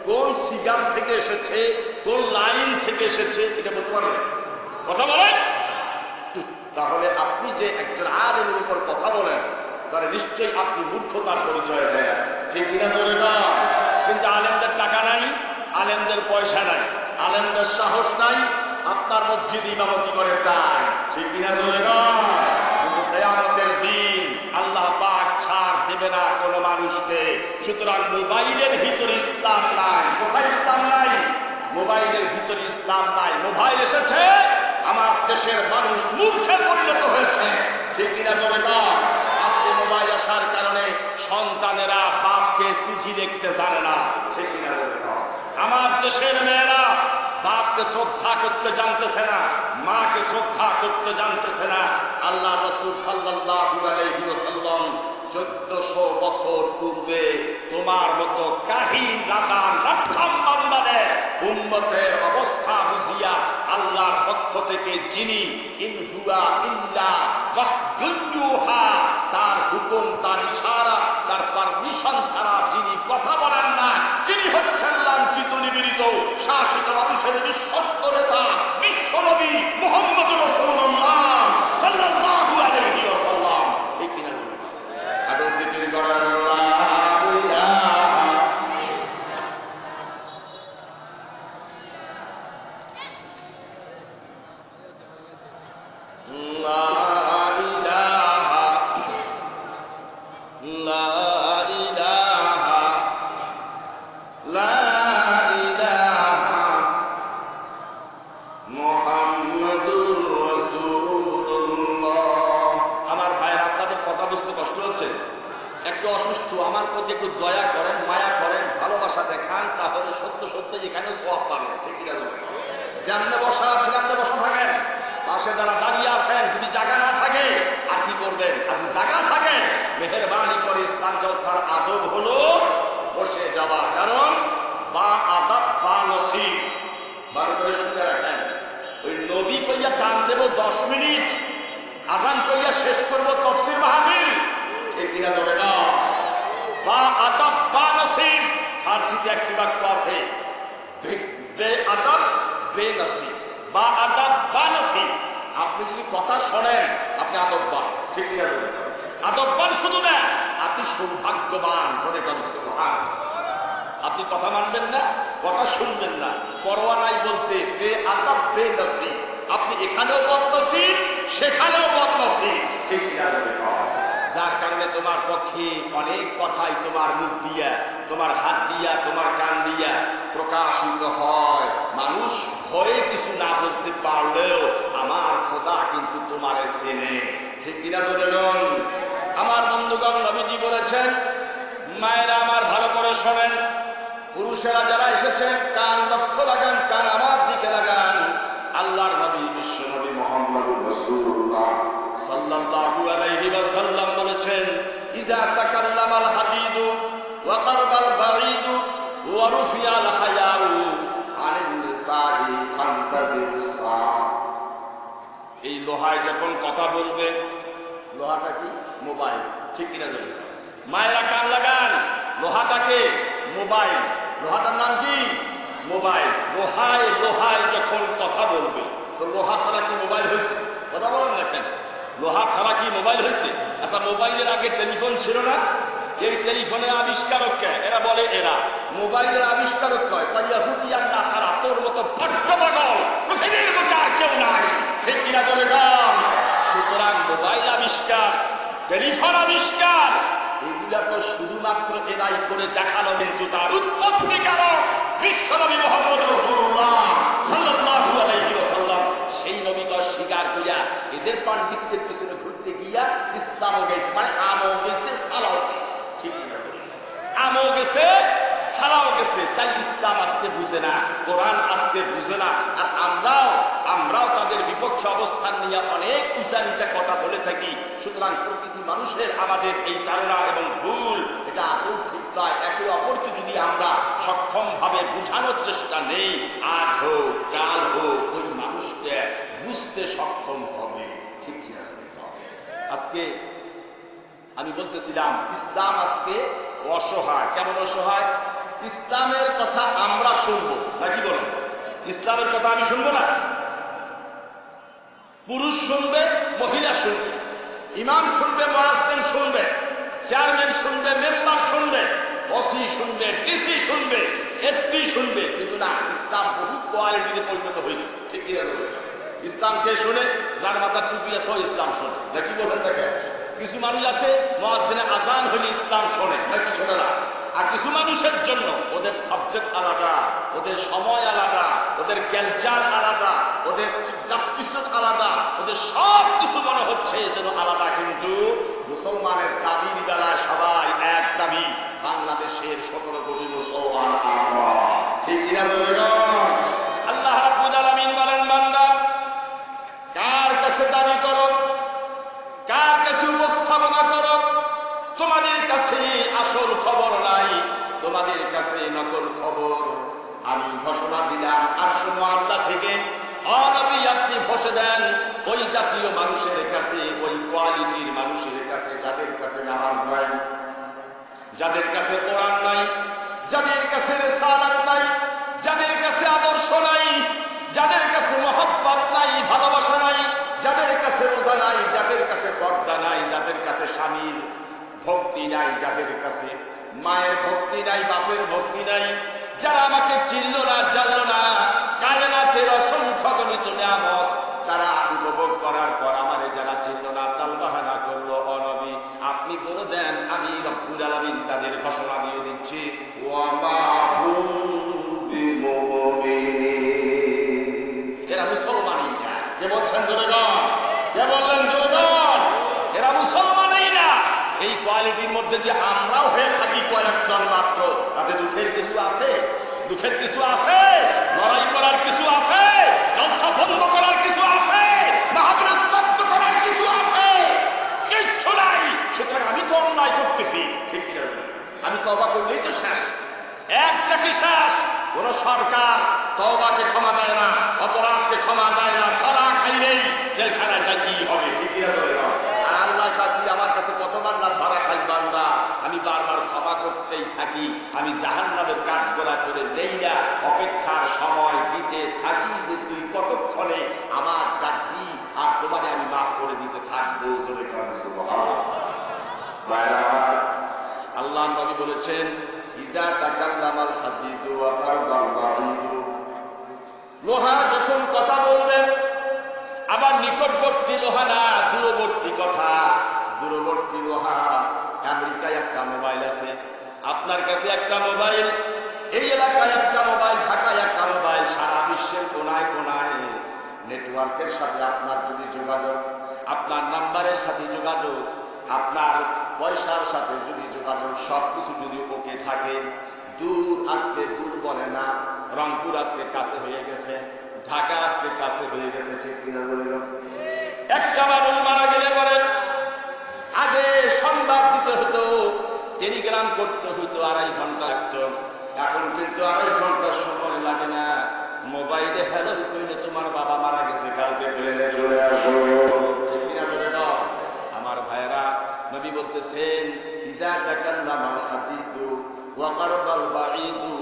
কোন সিগাম থেকে এসেছে, কোন লাইন থেকে এসেছে, এটা বলতে পারবেন? কথা বলেন। তাহলে আপনি যে একজন আলেমের উপর কথা বলেন, তাহলে নিশ্চয়ই আপনি মূর্খতার পরিচয় দেন, ঠিক কিনা জোরে না? কিন্তু আলেমদের টাকা নাই, আলেমদের পয়সা নাই, আলেমদের সাহস নাই, আপনার মসজিদ ইমামতি করে তাই, ঠিক কিনা জোরে না? কিন্তু কিয়ামতের দিন আল্লাহ পাক ছাড় দেবে না কোনো মানুষকে। সুতরাং মোবাইলের ভিতরে ইসলাম নাই। কোথায় ইসলাম নাই? মোবাইলের ভিতরে ইসলাম নাই। মোবাইল এসেছে, আমার দেশের মানুষ মূর্খে পরিণত হয়েছে, ঠিক কিনা জোরে না? আজকে মোবাইল আসার কারণে সন্তানেরা বাপকে চিঠি দেখতে জানে না, ঠিক কিনা জোরে না? আমার দেশের মেয়েরা বাপকে শ্রদ্ধা করতে জানতেছে না, মাকে শ্রদ্ধা করতে জানতেছে না। আল্লাহ রাসূল সাল্লাল্লাহু আলাইহি ওয়াসাল্লাম 1400 বছর পূর্বে তোমার মতো কাহিল নাদান নাক্ষাম বান্দাদের উম্মতের অবস্থা বুঝিয়া আল্লাহর পক্ষ থেকে যিনি ইন হুয়া ইল্লা ওয়াহয়ুহা, তার হুকুম, তার ইশারা, তার পারমিশন ছাড়া যিনি কথা বলেন না, তিনি হচ্ছেন লাঞ্ছিত, নিপীড়িত, শাসিত মানুষের বিশ্বস্ত নেতা, বিশ্বনবী মুহাম্মদ রাসূলুল্লাহ সাল্লাল্লাহু আলাইহি ওয়াসাল্লাম, ঠিক কিনা? আরো জিকির করেন আল্লাহু ইলাহা অসুস্থ, আমার প্রতি একটু দয়া করেন, মায়া করেন, ভালোবাসা দেখান, তাহলে সত্য সত্য এখানে সওয়াব পাবেন, ঠিক কিনা? যেমনে বসা আছেন আপনি বসা থাকেন, পাশে যারা দাঁড়িয়ে আছেন যদি জায়গা না থাকে আর কি করবেন? আর যদি জায়গা থাকে মেহেরবানি করে ইসলাম জলসার আদব হলো বসে যাওয়া, কারণ বা আদাব বা নসিব। ভালো করে শুনে রাখেন, ওই নবী কইয়া টান দেব 10 মিনিট, আজান কইয়া শেষ করব তাফসীর মাহফিল, ঠিক কিনা যাবে না? বা আদাব বা নসিব, ফার্সিতে একটি বাক্য আছে, বে আদাব বে নসিব, বা আদাব বা নসিব। আপনি যদি কথা শোনেন আপনি আদববান, ঠিক কিনা যাবে না? আদববান শুধু না, আপনি সৌভাগ্যবান, যাদের কথা সুবহান। আপনি কথা মানবেন না, কথা শুনবেন না, পরোয়া নাই বলতে বে আদাব বে নসিব। আপনি এখানেও বদনসিব, সেখানেও বদনসিব, ঠিক কিনা যাবে না? যার কারণে তোমার পক্ষে অনেক কথাই তোমার মুখ দিয়া, তোমার হাত দিয়া, তোমার কান দিয়া প্রকাশিত হয়। মানুষ ভয়ে কিছু না বলতে পারলেও আমার খোদা কিন্তু তোমারে চেনে, ঠিক কিনা বলেন? আমার বন্ধুগণ, নবীজি বলেছেন, মায়েরা আমার ভালো করে শোনেন, পুরুষেরা যারা এসেছেন কান লক্ষ্য লাগান, কান আমার দিকে লাগান। আল্লাহর নবী বিশ্ব নবী মুহাম্মদুর রাসূলুল্লাহ সাল্লাল্লাহু আলাইহি ওয়াসাল্লাম বলেছেন, ইযা তাকাল্লামাল হাদিদু ওয়া কারবাল বাঈদু ওয়া রুফিয়াল হায়াউ আনিন নিসাই ফান্তাজিরুস সাআ। এই লোহায় যখন কথা বলবে, লোহাটা কি? মোবাইল, ঠিক কিনা জানেন? মায়েরা কান লাগান, লোহাটাকে মোবাইল, লোহাটার নাম কি? মোবাইল। লোহায় লোহায় যখন কথা বলবে, তো লোহা ছাড়া কি মোবাইল হয়েছে? কথা বলেন দেখেন, লোহা ছাড়া কি মোবাইল হয়েছে? আচ্ছা, মোবাইলের আগে টেলিফোন ছিল না? এই টেলিফোনের আবিষ্কারক কে? এরা বলে এরা মোবাইলের আবিষ্কারক কয়, তাই ইয়াহুদিয়ান নাসারা তোর মতো ভট্টবটল পৃথিবীর বুকে আর কেউ নাই, ঠিক কিনা বলে গান? সুতরাং মোবাইল আবিষ্কার, টেলিফোন আবিষ্কার, এগুলা তো শুধুমাত্র এরাই করে দেখালো, কিন্তু তার উৎপত্তিকারক বিশ্বনবী মুহাম্মদ রাসূলুল্লাহ সাল্লাল্লাহু আলাইহি ওয়াসাল্লাম সেই নবীকে স্বীকার করিয়া এদের পাণ্ডিত্যের পিছনে ঘুরতে গিয়া ইসলামও গেছে, মানে আমও গেছে, সালাও গেছে, ঠিক কিনা? আমও গেছে, সালাও গেছে। তাই ইসলাম আজকে বুঝে না, কোরআন আজকে বুঝে না। আর আমরাও তাদের বিপক্ষে অবস্থান নিয়ে অনেক উঁচা নিচা কথা বলে থাকি। সুতরাং প্রকৃতি মানুষের আমাদের এই ধারণা এবং ভুল, এটা আদৌ ঠিক নয়। একে অপরকে যদি আমরা সক্ষম ভাবে বুঝানোর চেষ্টা নেই, আজ হোক কাল হোক, ওই মানুষকে বুঝতে সক্ষম হবে, ঠিক কিনা? আমি বলতেছিলাম ইসলাম আজকে অসহায়। কেমন অসহায়? ইসলামের কথা আমরা শুনবো নাকি বলেন? ইসলামের কথা আমি শুনবো না? পুরুষ শুনবে, মহিলা শুনবে, ইমাম শুনবে, মুয়াজ্জিন শুনবে, চেয়ারম্যান শুনবে, মেম্বার শুনবে, ওসি শুনবে, ডিসি শুনবে, এসপি শুনবে, কিন্তু না, ইসলাম বহু কোয়ালিটিতে পরিণত হয়েছে। ঠিক কিনা? ইসলামকে শুনে যার মাথার টুপি আছে ইসলাম শোনে নাকি বলেন? দেখে কিছু মানুষ আছে মুয়াজ্জিনে আযান হইলে ইসলাম শোনে নাকি শোনে না। আর কিছু মানুষের জন্য ওদের সাবজেক্ট আলাদা, ওদের সময় আলাদা, ওদের কালচার আলাদা, ওদের জাস্টিস আলাদা, ওদের সব কিছু মনে হচ্ছে যেন আলাদা, কিন্তু মুসলমানের দাবির বেলায় সবাই এক দাবি, বাংলাদেশের 17 কোটি মুসলমান আমরা। ঠিক কিনা? আল্লাহ রাব্বুল আলামিন বলেন, বান্দা কার কাছে দাবি করো, কার কাছে উপস্থাপনা করো, তোমাদের কাছে আসল খবর নাই, তোমাদের কাছে নকল খবর। আমি ঘোষণা দিলাম আরশ মুআল্লা থেকে, নবী আপনি বসে দেন ওই জাতীয় মানুষের কাছে, ওই কোয়ালিটির মানুষের কাছে যাদের কাছে নামাজ নাই, যাদের কাছে কোরআন নাই, যাদের কাছে রিসালাত নাই, যাদের কাছে আদর্শ নাই, যাদের কাছে মহব্বত নাই, ভালোবাসা নাই, যাদের কাছে রোজা নাই, যাদের কাছে পর্দা নাই, যাদের কাছে স্বামীর ভক্তি নাই, যাদের কাছে মায়ের ভক্তি নাই, বাপের ভক্তি নাই, যারা আমাকে চিনল না, জানল না, কায়নাতের অসংখ্য গণিত নিয়ামত তারা উপভোগ করার পর আমারে যারা চিনল না, তালবাহানা করলো, ও নবী আপনি বলে দেন আমি রব্বুল আলামিন তাদের ঘোষণা দিয়ে দিচ্ছি, ওয়া মা হুম বিমুমিনিন, এরা মুসলমানই না। কে বলছেন জোরেগণ? কে বললেন জোরেগণ? এরা মুসলমানই না। এই কোয়ালিটির মধ্যে যে আমরাও হয়ে থাকি কয়েকজন মাত্র, তাতে দুঃখের কিছু আছে? দুঃখের কিছু আছে? লড়াই করার কিছু আছে? জলসা বন্ধ করার কিছু আছে? মাহফিল স্তব্ধ করার কিছু আছে? কিচ্ছু নাই। সুতরাং আমি তো অন্যায় করতেছি, ঠিক কিনা? আমি তওবা করলেই তো শেষ। একটা কি শেষ? কোন সরকার তওবাকে ক্ষমা দেয় না, অপরাধকে ক্ষমা দেয় না, ধরা খাইলেই জেলখানায় যায়, কি হবে? ঠিক কিনা? আল্লাহ কাকি আমার কাছে কতবার না ধরা খাই বান্দা, আমি বারবার ক্ষমা করতেই থাকি, আমি জাহান্নামের কাঠগড়া করে দেই না, অপেক্ষার সময় দিতে থাকি যে তুই কতক্ষণে আমার ডাক দি আর তোমারে আমি মাফ করে দিতে থাকবো। জোরে কারণ সুবহানাল্লাহ। আল্লাহ নবী বলেছেন, ইজা তাকাল্লামাল হাদিদু ওয়া কারবাল বাঈদু, লোহা যখন কথা বলবে, আবার নিকটবর্তী লোহা না, দূরবর্তী কথা, দূরবর্তী লোহা। আমেরিকায় একটা মোবাইল আছে, আপনার কাছে একটা মোবাইল, এই এলাকায় একটা মোবাইল, ঢাকায় একটা মোবাইল, সারা বিশ্বের কোনায় কোনায় নেটওয়ার্কের সাথে আপনার যদি যোগাযোগ, আপনার নাম্বারের সাথে যোগাযোগ, আপনার পয়সার সাথে যদি যোগাযোগ, সবকিছু যদি ওকে থাকে, দূর আজকে দূর বলে না, রংপুর আজকে কাছে হয়ে গেছে, ঢাকা আজকে কাছে হয়ে গেছে। ঠিক কিনা? একটা মানুষ মারা গেলে পরে আগে সংবাদ দিতে হতো, টেলিগ্রাম করতে হইতো, 2.5 ঘন্টা লাগতো। এখন কিন্তু 2.5 ঘন্টার সময় লাগে না, মোবাইলে হ্যালো কইলে তোমার বাবা মারা গেছে, কালকে প্লেনে চলে আসো। ঠিক কিনা? আমার ভাইরা, নবী বলতেছেন, ইজা তাকাল্লামাল হাদিদু ওয়া কারবাল বাঈদু,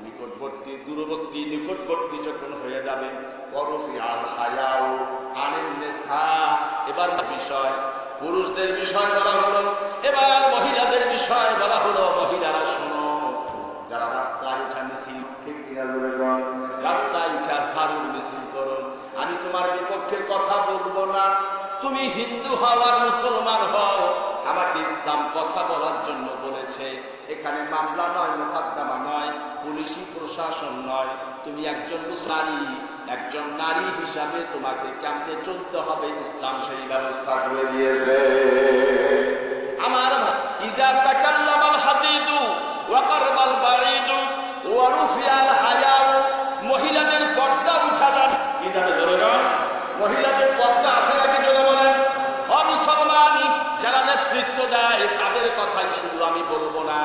নিকটবর্তী দূরবর্তী নিকটবর্তী যখন হয়ে যাবে, ওয়ারফিআল হায়াউ আনিন নিসা, এবার বিষয় পুরুষদের বিষয় বলা হলো, এবার মহিলাদের বিষয় বলা হলো। মহিলারা শোনো, যারা রাস্তায় উঠা মিছিল, ঠিক কিনা? রাস্তায় উঠা ঝাড়ুর মিছিল করো, আমি তোমার বিপক্ষে কথা বলবো না, তুমি হিন্দু হও আর মুসলমান হও, আমাকে ইসলাম কথা বলার জন্য বলেছে। এখানে মামলা নয়, মোকদ্দমা নয়, পুলিশি প্রশাসন নয়, তুমি একজন নারী, একজন নারী হিসাবে তোমাকে কেমনে চলতে হবে ইসলাম সেই ব্যবস্থা করে দিয়েছে। আমার ইজা তাকাল্লামাল হাদিদু ওয়া কারবাল বাঈদু ওয়া রুফিআল হায়াউ, মহিলাদের পর্দা উঠা যাবে। কি যাবে? জোরেগণ, মহিলাদের পর্দা আছে নাকি? জোরে বলেন। মুসলমান যারা নেতৃত্ব দেয় তাদের কথা শুধু আমি বলবো না,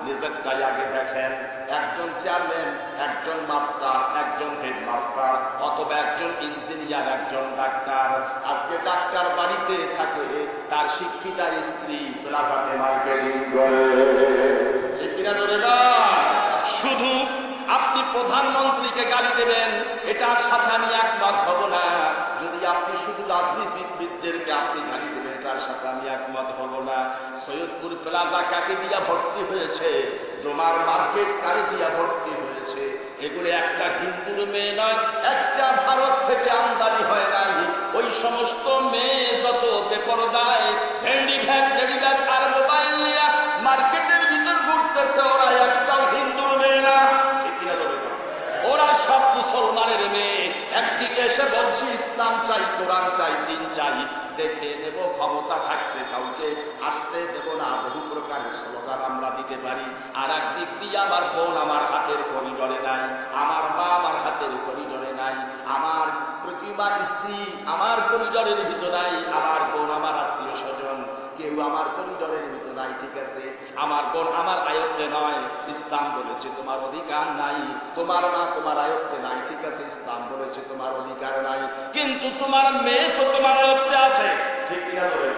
নিজেরটাই আগে দেখেন। একজন চেয়ারম্যান, একজন মাস্টার, একজন হেডমাস্টার, অথবা একজন ইঞ্জিনিয়ার, একজন ডাক্তার। আজকে ডাক্তার বাড়িতে থাকে, তার শিক্ষিতা স্ত্রী প্লাজাতে মার্কেটিং করে, ঠিক কিনা জোরে না? শুধু আপনি প্রধানমন্ত্রীকে গালি দেবেন, এটার সাথে আমি একমত হব না। যদি আপনি শুধু রাজনীতিবিদদেরকে আপনি গালি দেবেন, এটার সাথে আমি একমত হব না। সৈয়দপুর প্লাজা কাকে দিয়া ভর্তি হয়েছে, ডোমার মার্কেট কাকে দিয়া ভর্তি হয়েছে, এগুলো একটা হিন্দুর মেয়ে নয়, একটা ভারত থেকে আমদানি হয় নাই। ওই সমস্ত মেয়ে যত বেপরদায় ভেন্ডি ভ্যাগ লেডি ব্যাগ আর মোবাইল নিয়ে মার্কেটের ভিতর ঘুরতেছে, ওরা একটাও হিন্দুর মেয়ে না, ঠিক কিনা জোরে বলেন? ওরা সব মুসলমানের মেয়ে। একদিকে এসে বলছি ইসলাম চাই, কোরআন চাই, দিন চাই, দেখে নেব, ক্ষমতা থাকতে কাউকে আসতে দেব না, বহু প্রকারের স্লোগান আমরা দিতে পারি। আর একদিক দিয়ে আমার বোন আমার হাতের করিডরে নাই, আমার মা আমার হাতের করিডরে নাই, আমার প্রতিমা স্ত্রী আমার করিডরের ভিতর নাই, আমার বোন আমার আত্মীয় স্বজন কেউ আমার করিডরের ভিতর নাই। ঠিক আছে, আমার বোন আমার আয়ত্তে নয়, ইসলাম বলেছে তোমার অধিকার নাই। তোমার মা তোমার আয়ত্তে নাই, ঠিক আছে, ইসলাম বলেছে তোমার অধিকার নাই। কিন্তু তোমার মেয়ে তো তোমার আয়ত্তে আছে, ঠিক কিনা বলে?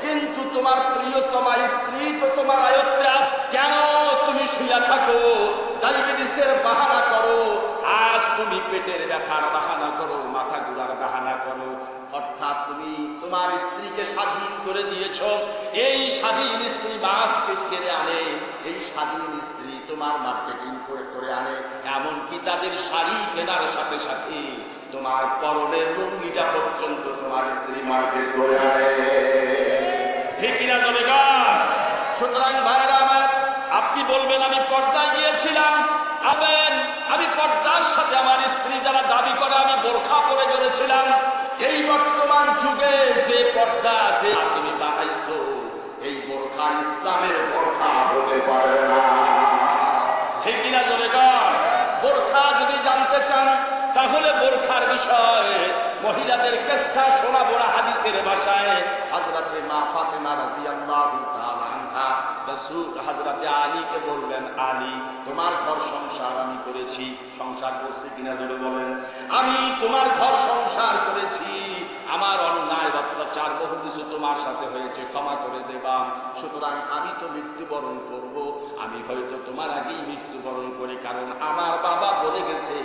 কিন্তু তোমার প্রিয়তমা স্ত্রী তো তোমার আয়ত্তে আছে। কেন তুমি শুয়ে থাকো, ডায়াবেটিসের বাহানা করো, আর তুমি পেটের ব্যথার বাহানা করো, মাথা ঘুরার বাহানা করো? অর্থাৎ তুমি তোমার স্ত্রীকে স্বাধীন করে দিয়েছ। এই স্বাধীন স্ত্রী মাছ পেট কেড়ে আনে, এই স্বাধীন স্ত্রী তোমার মার্কেটিং করে আনে। এমনকি তাদের শাড়ি কেনার সাথে সাথে তোমার পরনের লুঙ্গিটা পর্যন্ত তোমার স্ত্রী মার্কেট করে আনে, ঠিক কিনা জনে গান? সুতরাং ভাইরা আমার, আপনি বলবেন আমি পর্দায় গিয়েছিলাম, আমি পর্দার সাথে আমার স্ত্রী যারা দাবি করে আমি বোরখা পরে গড়েছিলাম। এই বর্তমান যুগে যে পর্দা যে তুমি বানাইছো, এই বোরখা ইসলামের বোরখা হতে পারে না, ঠিক কিনা জোরে গান? বোরখা যদি জানতে চান তাহলে বোরখার বিষয়ে মহিলাদের কিসসা শোনাবো না, হাদিসের ভাষায়। হযরতে মা ফাতেমা রাদিয়াল্লাহু তাআলা আনহা রাসূল হযরতে আলীকে বললেন, আলী তোমার ঘর সংসার আমি করেছি। সংসার করছি কিনা জোরে বলেন? আমি তোমার ঘর সংসার করেছি, আমার অন্যায় অত্যাচার বহু কিছু তোমার সাথে হয়েছে, ক্ষমা করে দেবা। সুতরাং আমি তো মৃত্যুবরণ করব, আমি হয়তো তোমার আগেই মৃত্যুবরণ করি, কারণ আমার বাবা বলে গেছে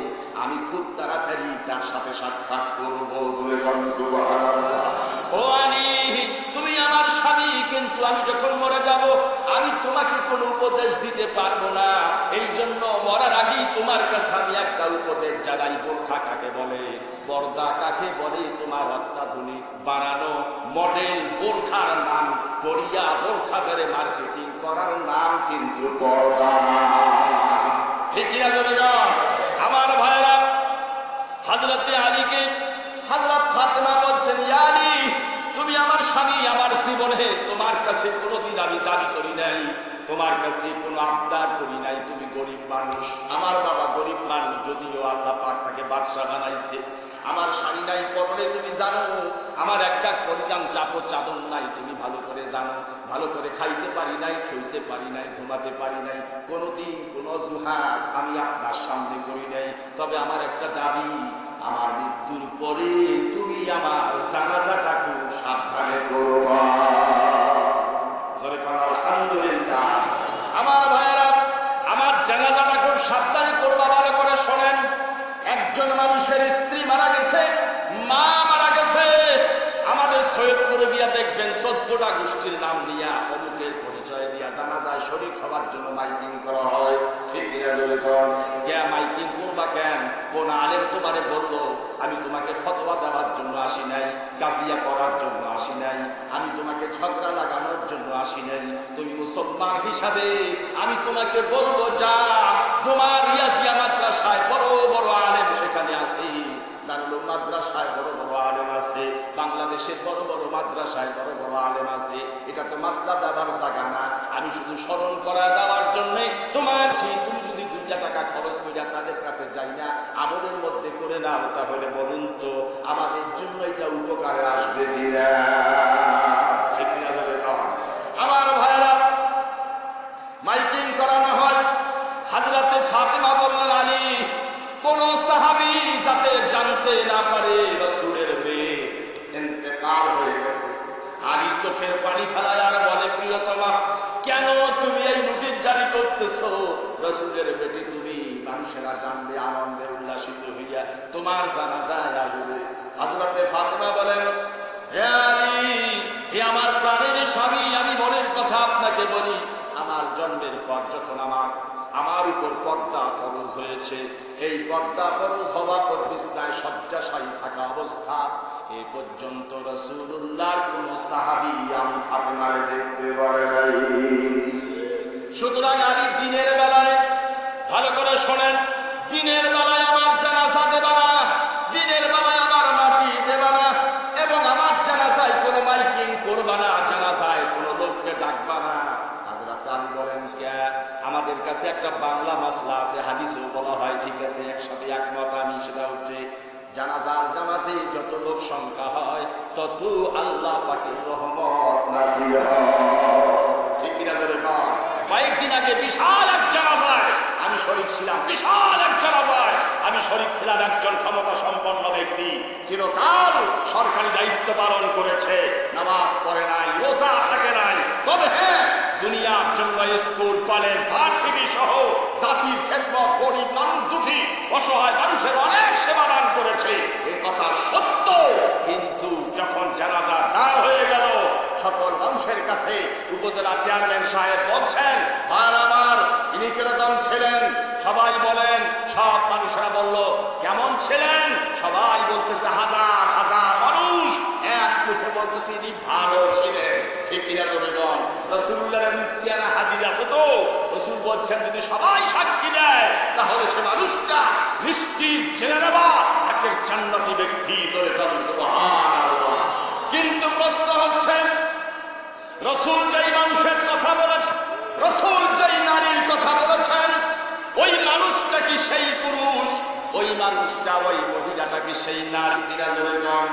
আমি খুব তাড়াতাড়ি তার সাথে সাক্ষাৎ করব। ও আলী, তুমি আমার স্বামী, কিন্তু আমি যখন মরে যাব আমি তোমাকে কোনো উপদেশ দিতে পারবো না। এই জন্য মরার আগেই তোমার কাছে আমি একটা উপদেশ জানাই। বোরখা কাকে বলে, পর্দা কাকে বলে, তোমার অত্যাধুনিক বানানো মডেল বোরখার নাম পরিয়া বোরখা বেড়ে মার্কেটিং করার নাম কিন্তু পর্দা, ঠিক কিনা চলে যাও? আমার ভাইরা, হযরতে আলীকে হযরত ফাতেমা বলছেন, ইয়া আলী তুমি আমার স্বামী, আমার জীবনে তোমার কাছে কোনোদিন আমি দাবি করি নাই, তোমার কাছে কোনো আবদার করি নাই। তুমি গরিব মানুষ, আমার বাবা গরিব মানুষ, যদিও আল্লাহ পাক তাকে বাদশা বানাইছে। আমার শাড়ি নাই পরনে, তুমি জানো। আমার একটা পরিধান চাপড় চাদর নাই, তুমি ভালো করে জানো। ভালো করে খাইতে পারি নাই, শুইতে পারি নাই, ঘুমাতে পারি নাই, কোনোদিন কোনো অজুহাত আমি আপনার সামনে করি নাই। তবে আমার একটা দাবি, আমার মৃত্যুর পরে তুমি আমার জানাজাটা খুব সাবধানে করবা। আলহামদুলিল্লাহ। আমার ভাইয়েরা, আমার জানাজাটা খুব সাবধানে করবা। ভালো করে শোনেন, একজন মানুষের স্ত্রী মারা গেছে, মা মারা গেছে, আমাদের সৈয়দপুরে গিয়া দেখবেন 14টা গোষ্ঠীর নাম দিয়া, অমুকের পরিচয় দিয়া জানাজায় শরীক হওয়ার জন্য মাইকিং করা হয়, ঠিক কিনা জোরে কোন? মাইকিং করবা কেন? কোন আলেম তোমারে বললো আমি তোমাকে ফতোয়া দেওয়ার জন্য আসি নাই, কাজিয়া করার জন্য আসি নাই, আমি তোমাকে ঝগড়া লাগানোর জন্য আসি নাই। তুমি মুসলমান হিসাবে আমি তোমাকে বলবো, যা তোমার ইয়াজিয়া মাদ্রাসায় বড় বড় আলেম সেখানে আছে, দারুল মাদ্রাসায় বড় বড় আলেম আছে, বাংলাদেশের বড় বড় মাদ্রাসায় বড় বড় আলেম আছে। এটা তো মাসলা দেওয়ার জায়গা না, আমি শুধু স্মরণ করা দেওয়ার জন্যে তোমার, তুমি যদি 2টা টাকা খরচ করিয়া তাদের কাছে যাই না আমলের মধ্যে করে নাও, তাহলে বলুন তো আমাদের জন্য এটা উপকারে আসবে কিনা, ঠিক কিনা? আমার ভাইরা, রাসূলের বেটি তুমি, মানুষেরা জানবে, আনন্দে উল্লাসিত হইয়া তোমার জানাজায় আসবে। হযরতে ফাতেমা বলেন, হে আলী, হে আমার প্রাণের স্বামী, আমি মনের কথা আপনাকে বলি, আমার জন্মের পর যখন আমার উপর পর্দা ফরজ হয়েছে, এই পর্দা ফরজ হওয়া পর বিছানায় শয্যাশায়ী থাকা অবস্থা এ পর্যন্ত রাসূলুল্লাহর কোন সাহাবী আমি ফাতেমারে দেখতে পারে নাই। সুতরাং আমি দিনের বেলায়, ভালো করে শোনেন, দিনের বেলায় আমার জানাজা দেবা না, দিনের বেলায় আমার মাটি দেবা না, এবং আমার জানাজায় কোনো মাইকিং করবা না, জানাজায় কোনো লোককে ডাকবা না। হযরত আলী বলেন, কে? আমাদের কাছে একটা বাংলা মাসলা আছে, হাদিসেও বলা হয়, ঠিক আছে, একসাথে একমত আমি, সেটা হচ্ছে জানাজার জামাতে যত লোক সংখ্যা হয় তত আল্লাহ পাকের রহমত নাযিল হয়। ঠিক কিনা জোরে বল। কয়েকদিন আগে বিশাল এক জানাজায় আমি শরীক ছিলাম, বিশাল এক জানাজায় আমি শরীক ছিলাম। একজন ক্ষমতা সম্পন্ন ব্যক্তি, চিরকাল সরকারি দায়িত্ব পালন করেছে, নামাজ পড়ে নাই, রোজা থাকে নাই, তবে হ্যাঁ দুনিয়ার জন্য স্কুল, কলেজ, ভার্সিটি সহ জাতির খেদমত, গরিব মানুষ, দুঃখী অসহায় মানুষের অনেক সেবা দান করেছে, এই কথা সত্য। কিন্তু যখন জানাজা দাঁড় হয়ে গেল, সকল মানুষের কাছে উপজেলা চেয়ারম্যান সাহেব বলছেন, আর আমার তিনি কিরকম ছিলেন? সবাই বলেন, সব মানুষেরা বলল, কেমন ছিলেন? সবাই বলতেছে হাজার হাজার মানুষ এক মুখে বলতেছে ইনি ভালো ছিলেন। ঠিক কিনা জনগণ? রাসূলুল্লাহর মিসিয়ানা হাদিস আছে তো, রাসূল বলছেন যদি সবাই সাক্ষী দেয় তাহলে সে মানুষটা নিশ্চিত জেনে নেবা একের জান্নাতি ব্যক্তি। জোরে বলো সুবহানাল্লাহ। কিন্তু প্রশ্ন হচ্ছে, রাসূল যেই মানুষের কথা বলেছেন, রাসূল যেই নারীর কথা বলেছেন, ওই মানুষটা কি সেই পুরুষ? ওই মানুষটা, ওই মহিলাটা কি সেই নারী? কিনা জনগণ?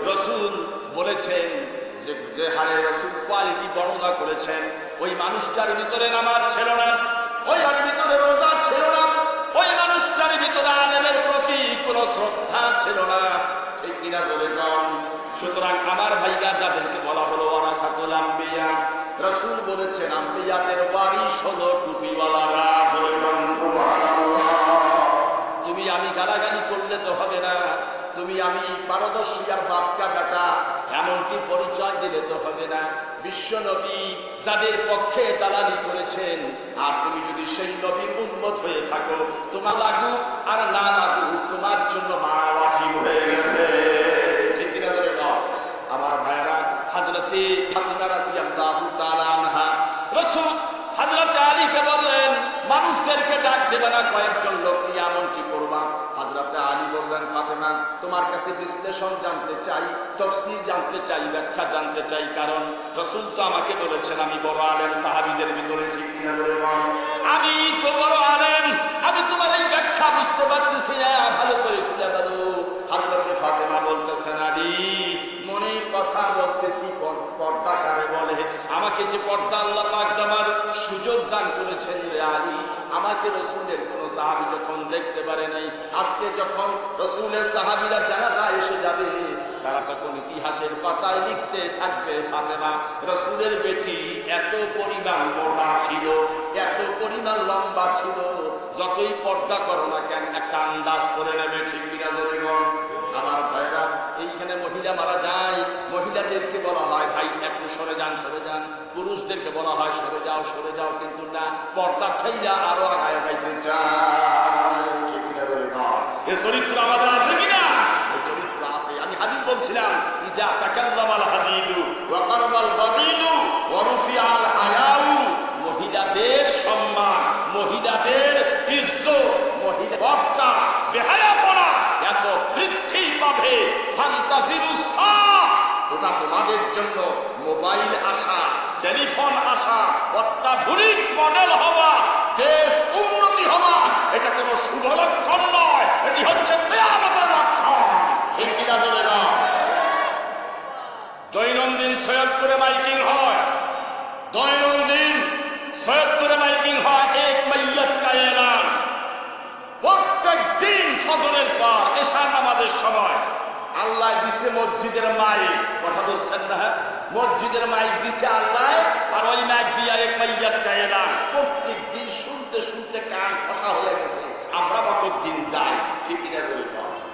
রাসূল বলেছেন যে হারে রাসূল কোয়ালিটি বর্ণনা করেছেন, ওই মানুষটার ভিতরে নামাজ ছিল না, ওই ভিতরে রোজা ছিল না, ওই মানুষটার ভিতরে আলেমের প্রতি কোনো শ্রদ্ধা ছিল না। ঠিক কিনা জনগণ? সুতরাং আমার ভাইরা, যাদেরকে বলা হলো ওয়ারাসাতুল আম্বিয়া, রাসূল বলেছেন আম্বিয়াদের ওয়ারিস হলো টুপিওয়ালারা। সুবহানাল্লাহ। তুমি আমি গালাগালি করলে তো হবে না, তুমি আমি পারদর্শী আর বাপকা বেটা এমনটি পরিচয় দিলে তো হবে না। বিশ্ব নবী যাদের পক্ষে দালালি করেছেন, আর তুমি যদি সেই নবীর উম্মত হয়ে থাকো, তোমার লাগুক আর না লাগুক তোমার জন্য মারা ওয়াজিব হয়ে গেছে। ঠিক কিনা ধরে বল। আমার ভাইয়েরা, হযরতে ফাতিমা রাদিয়াল্লাহু তাআলা আনহা রাসূল হযরতে আলীকে বললেন, মানুষদেরকে ডাক দেবে না, কয়েকজন লোক নিয়ে এমনটি করবা। হযরতে আলী বললেন, ফাতেমা তোমার কাছে বিশ্লেষণ জানতে চাই, তাফসীর জানতে চাই, ব্যাখ্যা জানতে চাই, কারণ রাসূল তো আমাকে বলেছেন আমি বড় আলেম সাহাবীদের ভিতরে। ঠিক কিনা বলে বল। আমি তো বড় আলেম, আমি তোমার এই ব্যাখ্যা বুঝতে পারতেছি না, ভালো করে খুলে বলো। হযরতে ফাতেমা বলতেছেন, আলী মনের কথা বলতেছি, পর্দা কারে বলে? আমাকে যে পর্দা আল্লাহ পাক আমার সুযোগ দান করেছেন রে আলী, আমাকে রাসূলের কোন সাহাবী যখন দেখতে পারে নাই, আজকে যখন রাসূলের সাহাবীরা জানাজায় এসে যাবে, তারা তখন ইতিহাসের পাতায় লিখতে থাকবে ফাতেমা রাসূলের বেটি এত পরিমাণ মোটা ছিল, এত পরিমাণ লম্বা ছিল, যতই পর্দা করো না কেন একটা আন্দাজ করে নেবে। ঠিক কিনা জনগণ? আমার ভাইরা, এইখানে মহিলা মারা যায়, মহিলাদেরকে বলা হয় ভাই একটু সরে যান, সরে যান। পুরুষদেরকে বলা হয় সরে যাও, সরে যাও, কিন্তু না, পর্দা ঠাইয়া আরো আগায় যাইতে চায়। এ চরিত্র আমাদের আছে কিনা? এই চরিত্র আছে। আমি হাদিস বলছিলাম, ইজা তাকাল্লামাল হাদিদু ওয়া কারবাল বাগীলু ওয়া রুফিআল হায়াউ, মহিলাদের সম্মান, মহিলাদের ইজ্জত, মহিলা পর্দা বেহায়াপনা এত বৃদ্ধি পাবে, ফান্তাজিরুসা, ওটা তোমাদের জন্য মোবাইল আসা, টেলিফোন আসা, অত্যাধুনিক মডেল হওয়া, দেশ উন্নতি হওয়া, এটা কোনো শুভ লক্ষণ নয়, এটি হচ্ছে কিয়ামতের লক্ষণ। ঠিক কিনা বলে না? দৈনন্দিন সৈয়দপুরে মাইকিং হয়, দৈনন্দিন সৈয়দপুরে মাইকিং হয়, এক মাইয়াত কা এলান। প্রত্যেক দিন ফজরের পর এশার নামাজের সময় আল্লাহ দিছে মসজিদের মাইক, কথা বুঝছেন না? মসজিদের মাইক দিছে আল্লাহ, আর ওই মাইক দিয়া এক মাইয়াত কা এলান, প্রত্যেক দিন শুনতে শুনতে কান ফসা হয়ে গেছে, আমরা কতদিন যাই, ঠিক কিনা জরুরি।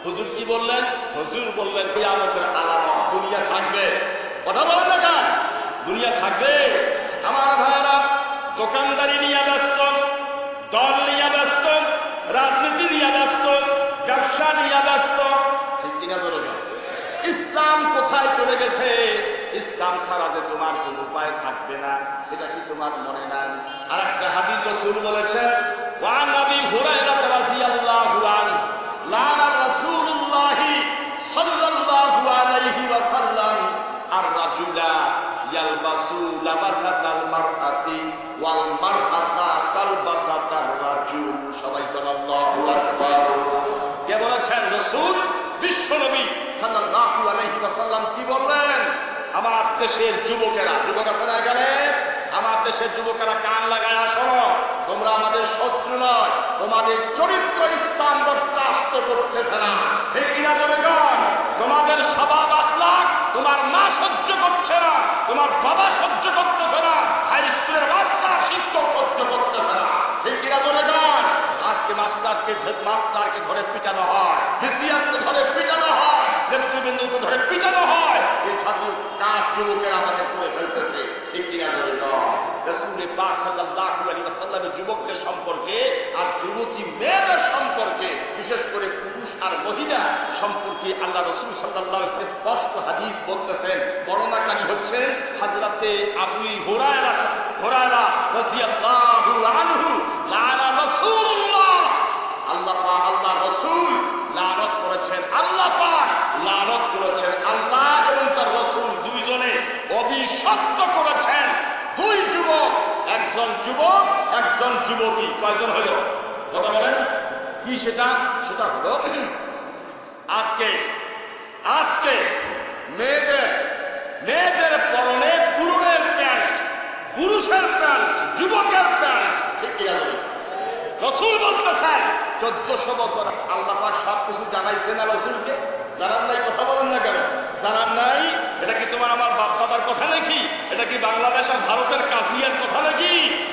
হুজুর কি বললেন? হুজুর বললেন কিয়ামতের আলামত, দুনিয়া থাকবে। কথা বলেন না কেন? দুনিয়া থাকবে। আমার ভাইয়েরা, দোকানদারি নিয়ে ব্যস্ত, দল নিয়ে ব্যস্ত, রাজনীতি নিয়ে ব্যস্ত, ব্যবসা নিয়ে ব্যস্ত, ঠিক কিনা জরুরি। ইসলাম কোথায় চলে গেছে? ইসলাম ছাড়া যে তোমার কোন উপায় থাকবে না, এটা কি তোমার মনে নাই? আর একটা হাদিস রাসূল বলেছেন, ওয়ান আবি হুরায়রা রাদিয়াল্লাহু আনহু লানা রাসূলুল্লাহ সাল্লাল্লাহু আলাইহি ওয়াসাল্লাম আর রাজুলা ইয়ালবাসু লাবাসাতাল মারআতি ওয়াল মারআতা তালবাসাতার রাজুল। সবাই বলেন আল্লাহু আকবার। কে বলেছেন? রাসূল বিশ্বনবী সাল্লাল্লাহু আলাইহি ওয়াসাল্লাম কি বললেন? আমার দেশের যুবকেরা, যুবক আছে না এখানে? আমার দেশের যুবকেরা কান লাগায় শোনো, তোমরা আমাদের শত্রু নয়, তোমাদের চরিত্র ইসলাম বরদাস্ত করতেছে না, ঠিক কিনা বলে গান? তোমাদের স্বভাব আখলাক তোমার মা সহ্য করছে না, তোমার বাবা সহ্য করতেছে না, হাই স্কুলের মাস্টার শিক্ষক সহ্য করতেছে না, ঠিক কিনা বলে গান? আজকে মাস্টারকে ধরে পিটানো হয়, বিসিএসকে ধরে পিটানো হয়, নেতৃবৃন্দকে ধরে পিটানো হয়। এই ছাত্র কাজ যুবকেরা আমাদের করে ফেলতেছে, ঠিক কিনা বলে গান? রাসূল পাক সাল্লাল্লাহু আলাইহি ওয়াসাল্লামের যুবকদের সম্পর্কে আর যুবতী মেয়েদের সম্পর্কে, বিশেষ করে পুরুষ আর মহিলা সম্পর্কে আল্লাহ রাসূল সাল্লাল্লাহু আলাইহি ওয়াসাল্লাম স্পষ্ট হাদিস বলতেছেন। বর্ণনাকারী হচ্ছেন হযরতে আবু হুরায়রা রাদিয়াল্লাহু আনহু। লানা রাসূলুল্লাহ, আল্লাহ রাসূল লানত করেছেন, আল্লাহ পাক লানত করেছেন, আল্লাহ এবং তার রাসূল দুইজনে অভিশপ্ত করেছেন দুই যুবক, একজন যুবক একজন যুবতী। কয়জন হইল? কথা বলেন কি সেটা? সেটা হলো আজকে মেয়েদের পরনে পুরুষের প্যান্ট, পুরুষের প্যান্ট, যুবকের প্যান্ট, ঠিক কিনা? রাসূল বলতেছেন 1400 বছর আল্লাহ পাক সবকিছু জানাইছেন না রাসূলকে? জানার নাই? কথা বলেন না কেন? জানার নাই? এটা কি তোমার আমার বাপ দাদার কথা নাকি? এটা কি বাংলাদেশ আর ভারতের কাজিয়ার কথা নাকি?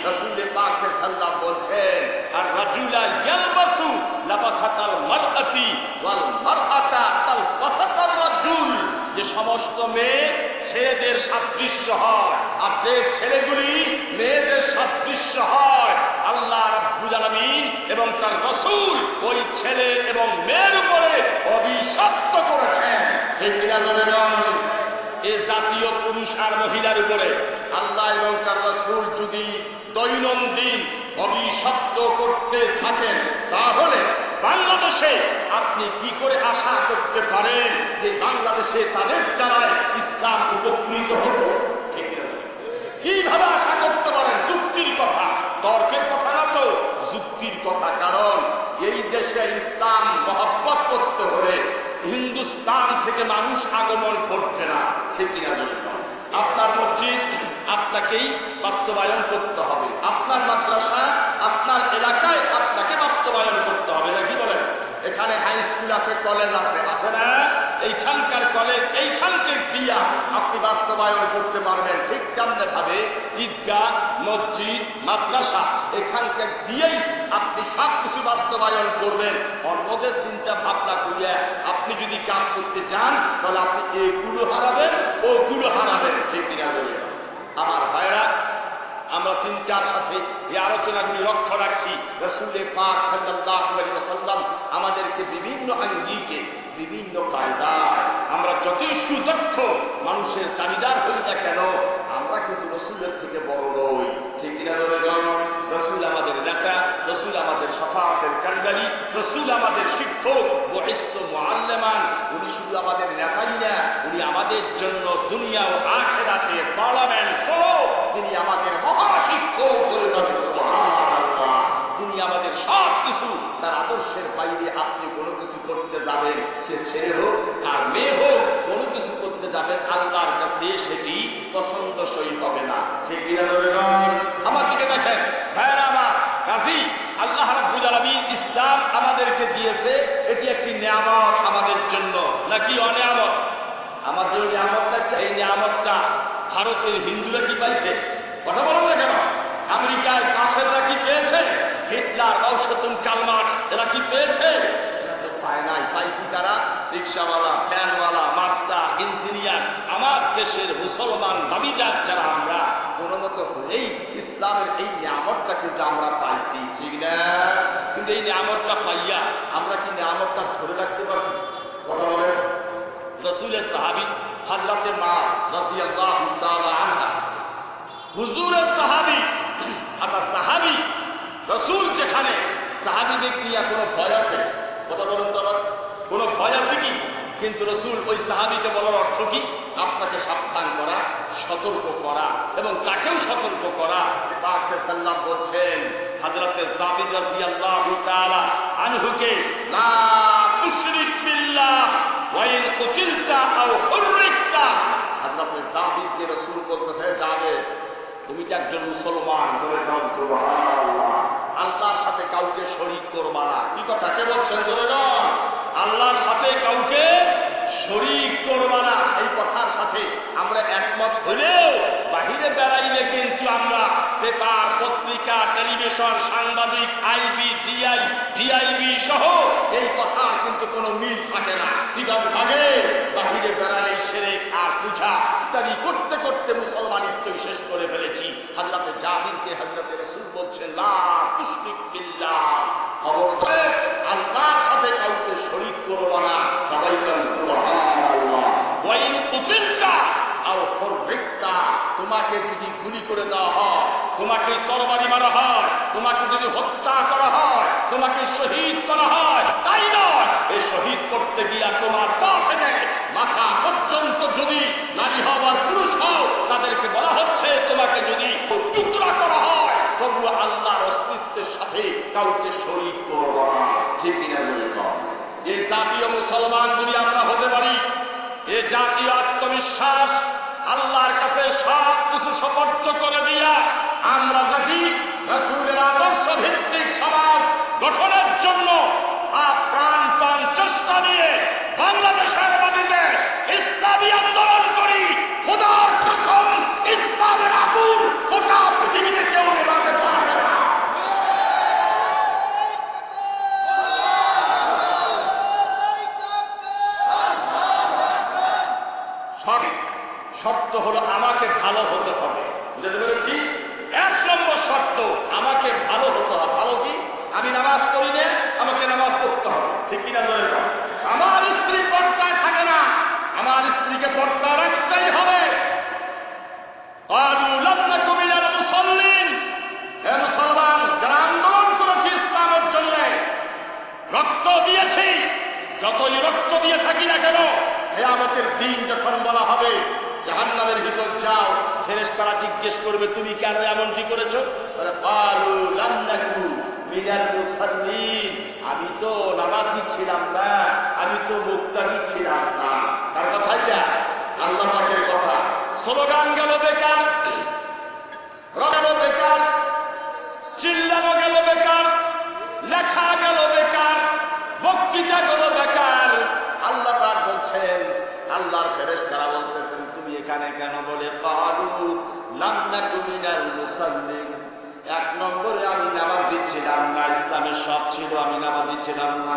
রাসূল পাক সাল্লাল্লাহু বলছেন, আর রাজুলা ইয়ালবাসু লাবাসাতাল মারআতি ওয়াল মারআতা তালবাসাতার রাজুল। যে সমস্ত মেয়ে ছেলেদের সাদৃশ্য হয় আর যে ছেলেগুলি মেয়েদের সাদৃশ্য হয়, আল্লাহ রাব্বুল আলামিন এবং তার রাসূল ওই ছেলে এবং মেয়ের উপরে অভিশপ্ত করেছেন, ঠিক কিনা বলেন? এই জাতীয় পুরুষ আর মহিলার উপরে আল্লাহ এবং তার রাসূল যদি দৈনন্দিন অভিশপ্ত করতে থাকেন, তাহলে বাংলাদেশে আপনি কি করে আশা করতে পারেন যে বাংলাদেশে তাদের দ্বারায় ইসলাম উপকৃত হবে? ঠিক কিনা? কিভাবে আশা করতে পারেন? যুক্তির কথা, তর্কের কথা না তো, যুক্তির কথা। কারণ এই দেশে ইসলাম মহব্বত করতে হলে হিন্দুস্তান থেকে মানুষ আগমন করবে না, ঠিক কিনা? আপনার মসজিদ আপনাকেই বাস্তবায়ন করতে হবে, আপনার মাদ্রাসা আপনার এলাকায় আপনাকে বাস্তবায়ন করতে হবে, নাকি বলেন? এখানে হাই স্কুল আছে, কলেজ আছে, আছে না? এইখানকার কলেজ এইখানকে দিয়া আপনি বাস্তবায়ন করতে পারবেন। ঠিক তেমনি ভাবে ঈদগাহ, মসজিদ, মাদ্রাসা এখানকার দিয়েই আপনি সব কিছু বাস্তবায়ন করবেন। অন্যদের চিন্তা ভাবনা করিয়া আপনি যদি কাজ করতে চান, তাহলে আপনি এইগুলো হারাবেন, ওগুলো হারাবেন, ঠিক কিনা? আমার ভাইরা, আমরা চিন্তার সাথে এই আলোচনাগুলি লক্ষ্য রাখছি। রাসূল পাক সাল্লাল্লাহু আলাইহি ওয়াসাল্লাম আমাদেরকে বিভিন্ন আঙ্গিকে, বিভিন্ন কায়দায়, আমরা যতই সুদক্ষ মানুষের দাবিদার হই না কেন, আমরা কিন্তু রাসূলের থেকে বড় নই, ঠিক কিনা? রাসূল আমাদের নেতা, রাসূল আমাদের শাফাআতের কান্ডারি, রাসূল আমাদের শিক্ষক, বুইসতু মুআল্লিমান। উনি শুধু আমাদের নেতাই না, উনি আমাদের জন্য দুনিয়া ও আখিরাতে পার্লামেন্ট সহ তিনি আমাদের মহাশিক্ষক। সুবহানাল্লাহ। তিনি আমাদের সব কিছু। তার আদর্শের বাইরে আপনি কোনো কিছু করতে যাবেন, সে ছেলে হোক আর মেয়ে হোক, কোনো কিছু করতে যাবেন, আল্লাহর কাছে সেটি পছন্দসই হবে না, ঠিক কিনা? আমার দিকে দেখেন ভাইরা আমার, কাজী আল্লাহ রাব্বুল আলামিন ইসলাম আমাদেরকে দিয়েছে, এটি একটি নিয়ামত আমাদের জন্য, নাকি অনিয়ামত? আমাদের নিয়ামতটা, এই নিয়ামতটা ভারতের হিন্দুরা কি পাইছে? কথা বলেন না কেন? আমেরিকায় কাফের চাকরি পেয়েছে? এরা তো পায় নাই। পাইছি কারা? রিক্সাওয়ালা, ফ্যানওয়ালা, মাস্টার, ইঞ্জিনিয়ার। আমার দেশের মুসলমান দাবিদার যারা আমরা, কোনো মতো হলেই ইসলামের এই নিয়ামতটা কিন্তু আমরা পাইছি, ঠিক না? কিন্তু এই নিয়ামতটা পাইয়া আমরা কি নিয়ামতটা ধরে রাখতে পারছি? কথা বলেন। রসুলের সাহাবী হযরতে মাস রাদিয়াল্লাহু তাআলা আনহা, হুজুরের সাহাবী, আচ্ছা সাহাবী রসুল যেখানে, সাহাবীদের নিয়ে কোনো ভয় আছে? কথা বলেন তো আমার, কোনো ভয় আছে কি? কিন্তু রসুল ওই সাহাবীকে বলার অর্থ কি? আপনাকে সাবধান করা, সতর্ক করা এবং তাকেও সতর্ক করা। পাক সাল্লাল্লাহু আলাইহি বলছেন হযরতে জাবির রাদিয়াল্লাহু তাআলা আনহুকে, লা তুশরিক বিল্লাহ ওয়া ইন কুতিলতা আও হুররিকতা। হযরতে জাবিরকে রাসূল বলতেছে, যাবে তুমি তো একজন মুসলমান, সুবহানাল্লাহ, আল্লাহর সাথে কাউকে শরীক করবা না। কি কথা কে বলছেন? জোরে বল। আল্লাহর সাথে কাউকে শরীক করবা না। এই কথার সাথে আমরা একমত হলেও বাহিরে বেড়াইলে কিন্তু আমরা পেপার, পত্রিকা, টেলিভিশন, সাংবাদিক, আইবি, ডিআইবি সহ এই কথার কিন্তু কোনো মিল থাকে না। কি থাকে? বাহিরে বেড়ালেই শিরক আর পূজা ইত্যাদি করতে করতে মুসলমানিত্বই শেষ করে ফেলেছি। হযরতে জাবিরকে হযরতে রাসূল বলছেন, লা তুশরিক বিল্লাহ, খবরদার আল্লাহর সাথে কাউকে শরীক করো না। সবাই বলেন সুবহানাল্লাহ। ওয়া ইন কুতিলতা আও হুররিকতা, তোমাকে যদি গুলি করে দেওয়া হয়, তোমাকে তরবারি মারা হয়, তোমাকে যদি হত্যা করা হয়, তোমাকে শহীদ করা হয়, তাই নয়, এই শহীদ করতে গিয়া তোমার পা থেকে মাথা পর্যন্ত যদি নারী হও আর পুরুষ হও, তাদেরকে বলা হচ্ছে তোমাকে যদি টুকরা করা হয়, তবু আল্লাহর অস্তিত্বের সাথে কাউকে শরীক করবো না। ঠিক কিনা? এই জাতীয় মুসলমান যদি আমরা হতে পারি, এই জাতীয় আত্মবিশ্বাস আল্লাহর কাছে সব কিছু সমর্থ করে দিয়া আমরা যদি রাসূলের আদর্শ ভিত্তিক সমাজ গঠনের জন্য প্রাণপণ চেষ্টা নিয়ে বাংলাদেশের মাটিতে ইসলামী আন্দোলন করি, খোদার কসম ইসলামের আগুন গোটা পৃথিবীতে কেউ নেভাতে পারবে না। শর্ত হলো আমাকে ভালো হতে হবে। বুঝতে পেরেছি? 1 নম্বর শর্ত, আমাকে ভালো হতে হবে। ভালো কি? আমি নামাজ পড়ি না, আমাকে নামাজ পড়তে হবে। ঠিক কিনা? ধরে নাও, আমার স্ত্রী পর্দায় থাকে না, আমার স্ত্রীকে পর্দা রাখতেই হবে। ক্বালু লাম নাকু মিনাল মুসাল্লিন, হে মুসলমান যারা আন্দোলন করেছি ইসলামের জন্য, রক্ত দিয়েছি, যতই রক্ত দিয়ে থাকি না কেন, কিয়ামতের দিন যখন বলা হবে জাহান্নামের ভিতর যাও, ফেরেশতারা জিজ্ঞেস করবে তুমি কেন এমনটি করেছো? ক্বালু লাম নাকু মিনাল মুসাল্লিন, আমি তো নামাজি ছিলাম না, আমি তো মুক্তাদি ছিলাম না। তার কথা এটা আল্লাহ পাকের কথা। স্লোগান গেল বেকার, গেল বেকার, চিল্লানো গেল বেকার, লেখা গেল বেকার, বক্তৃতা গেল বেকার। আল্লাহ পাক বলছেন, আল্লাহর ফেরেশতারা বলতেছেন তুমি এখানে কেন? বলে ক্বালু লাম নাকু মিনাল মুসাল্লিন, 1 নম্বরে আমি নামাজি ছিলাম না, ইসলামের সব ছিল, আমি নামাজি ছিলাম না।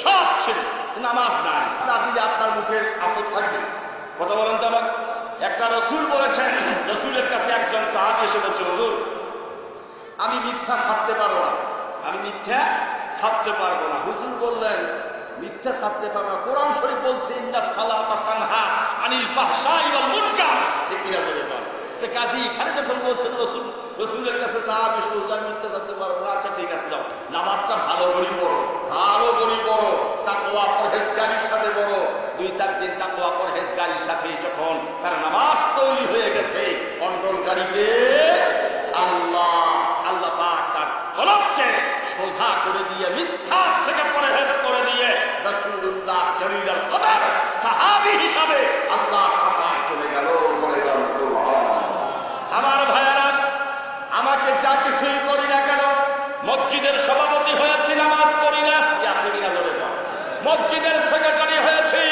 সব ছিল, নামাজ নাই। তা দিলে আপনার মুখের আসর থাকবে? কথা বলেন তো আমার। একটা রাসূল বলেছেন, রাসূলের কাছে একজন সাহাবী এসে বলছে, হুজুর আমি মিথ্যা ছাড়তে পারবো না, আমি মিথ্যা ছাড়তে পারবো না। হুজুর বললেন মিথ্যা ছাড়তে পারবো না? কোরআন শরীফ বলছে ইন্নাস সালাতা তানহা আনিল ফাহশাই ওয়াল মুনকার। ঠিক কিনা? বলে কাজী এখানে যখন বলছেন রসুলের কাছে সাহাবী এসে বলছে আমি মিথ্যা ছাড়তে পারবো না, আচ্ছা ঠিক আছে যাও, নামাজটা ভালো করে পড়ো, ভালো করে পড়ো, তাকওয়া পরহেজগারির সাথে পড়ো। 2-4 দিন তাকওয়া পরহেজগারির সাথে যখন তার নামাজ তৈরি হয়ে গেছে, কন্ট্রোলকারীকে আল্লাহ পাক তার কলবকে সোজা করে দিয়ে মিথ্যা থেকে পরহেজ করে দিয়ে রাসূলুল্লাহ জলিলুল কদর সাহাবী হিসাবে আল্লাহ খাতায় চলে গেল। আমার ভাইয়েরা, আমাকে যা কিছুই করি না কেন, মসজিদের সভাপতি হয়েছি, নামাজ পড়ি না, মসজিদের সেক্রেটারি হয়েছি,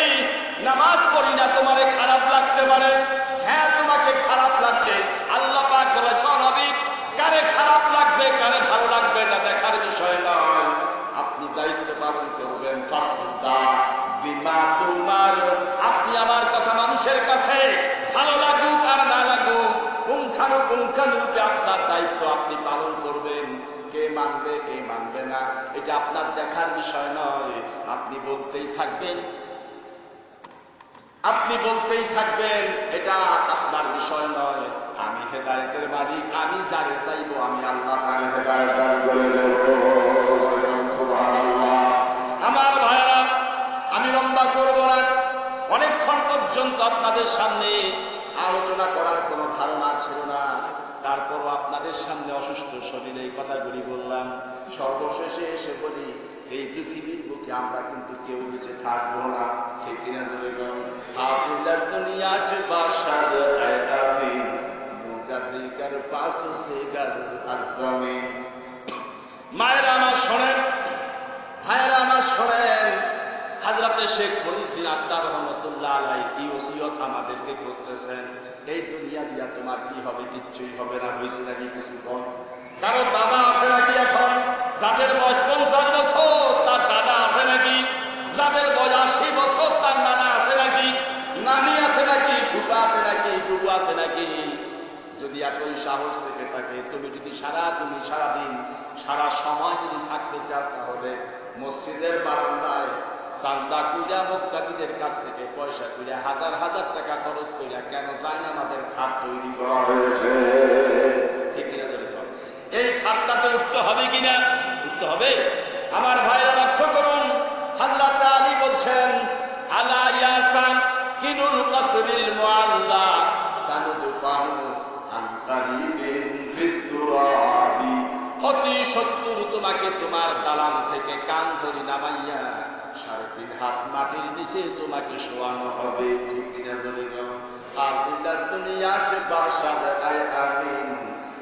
নামাজ পড়ি না, তোমারে খারাপ লাগতে পারে। হ্যাঁ, তোমাকে খারাপ লাগবে। আল্লাহ পাক বলেছেন নবী, কারে খারাপ লাগবে কারে ভালো লাগবে এটা দেখার বিষয় নয়, কাছে ভালো লাগুক আর না লাগুক পুঙ্খানুপুঙ্খানুরূপে আপনার দায়িত্ব আপনি পালন করবেন। কে মানবে কে মানবে না এটা আপনার দেখার বিষয় নয়। আপনি বলতেই থাকবেন, এটা আপনার বিষয় নয়। আমি হেদায়েতের মালিক, আমি যারে চাইবো আমি আল্লাহ তার হেদায়েত দান করে দেব। সুবহানাল্লাহ। আমার ভাইরা, আমি লম্বা করব না। অনেকক্ষণ পর্যন্ত আপনাদের সামনে আলোচনা করার কোনো ধারণা ছিল না, তারপরও আপনাদের সামনে অসুস্থ শরীরে এই কথাগুলি বললাম। সর্বশেষে এসে বলি, এই পৃথিবীর বুকে আমরা কিন্তু কেউ বেঁচে থাকবো না, ঠিক কিনা জোরে বলুন। হাসিলাত দুনিয়া চ বাশাদ আয়ামিন মুগাজি কার পাস সে গাল আজমিন। মায়েরা আমার শোনেন, ভাইয়েরা আমার শোনেন, হযরতে শেখ ফরিদউদ্দিন আত্মার রহমতুল্লাহ আলাইহি কি ওসিয়ত আমাদেরকে করতেছেন। এই দুনিয়া দিয়া তোমার কি হবে? কিচ্ছুই হবে না। হয়েছে নাকি কিছু কম? কারো দাদা আছে নাকি এখন? যাদের বয়স 50 বছর তার দাদা আছে নাকি? যাদের বয়স 80 বছর তার নানা আছে নাকি? নানি আছে নাকি? ফুপা আছে নাকি? বুবু আছে নাকি? যদি এতই সাহস থেকে থাকে, তুমি যদি সারাদিন সারা সময় যদি থাকতে চাও, তাহলে মসজিদের বারান্দায় চান্দা কইরা মুক্তাকিদের কাছ থেকে পয়সা কইরা হাজার হাজার টাকা খরচ কইরা কেন জায়নামাজের খাট তৈরি করা হয়েছে? ঠিক কিনা? এই খাটটাতে উঠতে হবে কিনা? উঠতে হবে। আমার ভাইরা লক্ষ্য করুন, হযরত আলী বলছেন, আলা ইয়াসান কিনুল কাসরিল মুআল্লা সানুদফানু আন কারিবিন ফিত তুরাবি। অতি সত্তর তোমাকে তোমার দালান থেকে কান ধরে নামাইয়া 3.5 হাত মাটির নিচে তোমাকে শোয়ানো হবে। ঠিক কিনা জোরে বলুন। হাসিলাত দুনিয়া চ বাশাদ আয়ামিন।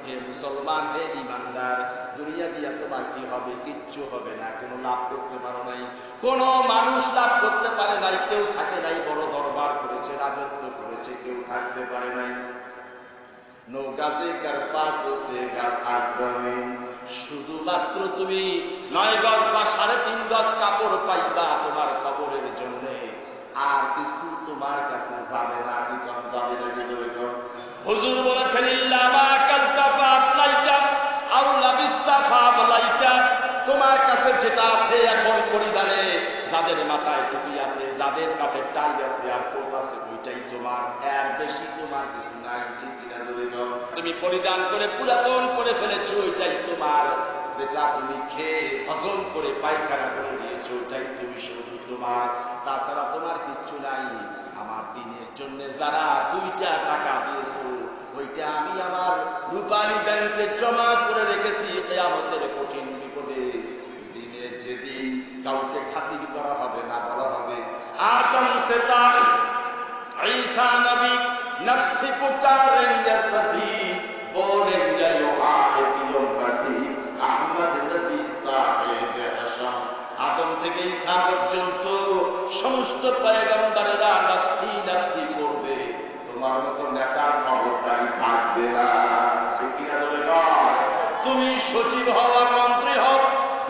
হে মুসলমান, হে ইমানদার, দুনিয়া দিয়া তোমার কি হবে? কিচ্ছু হবে না। কোনো লাভ করতে পারো নাই, কোনো মানুষ লাভ করতে পারে নাই, কেউ থাকে নাই। বড় দরবার করেছে, রাজত্ব করেছে, কেউ থাকতে পারে নাই। নৌকাজে কার পাশ সে গাছ আজমিন। শুধুমাত্র তুমি 9 গজ বা 3.5 গজ কাপড় পাইবা তোমার কবরের জন্য, আর কিছু তোমার কাছে যাবে না। আমি কম যাবে না কিন্তু হুজুর বলেছেন, ইল্লা মা কালতাফা লাইতা আও লাবিস্তাফা লাইতা। তোমার কাছে যেটা আছে এখন পরিধানে, যাদের মাথায় টুপি আছে, যাদের কাঁধে টাই আছে আর কোট আছে, ওইটাই তোমার। এর বেশি তোমার কিছু নাই। ঠিক কিনা জোরে বলুন। তুমি পরিধান করে পুরাতন করে ফেলেছো, ওইটাই তোমার। যেটা তুমি খেয়ে হজম করে পায়খানা করে দিয়েছো, ওইটাই তুমি শুধু তোমার। তাছাড়া তোমার কিচ্ছু নাই। আমার দিনের জন্য যারা 2টা টাকা দিয়েছো, ওইটা আমি আমার রূপালী ব্যাংকে জমা করে রেখেছি কিয়ামতের কঠিন বিপদে। দিনের যেদিন কাউকে খাতির করা হবে না, বলা হবে আদম সে তার ঈসা নবী নফসি পুকারেঙ্গে সভি बोलेंगे আহমদ নবী সাহেব হাসান। আদম থেকে ঈসা পর্যন্ত সমস্ত পয়গম্বরেরা নফসি নফসি করবে। তোমার মতো নেতার ক্ষমতাই থাকবে না। ঠিক কি না? তুমি সচিব হও আর মন্ত্রী হও,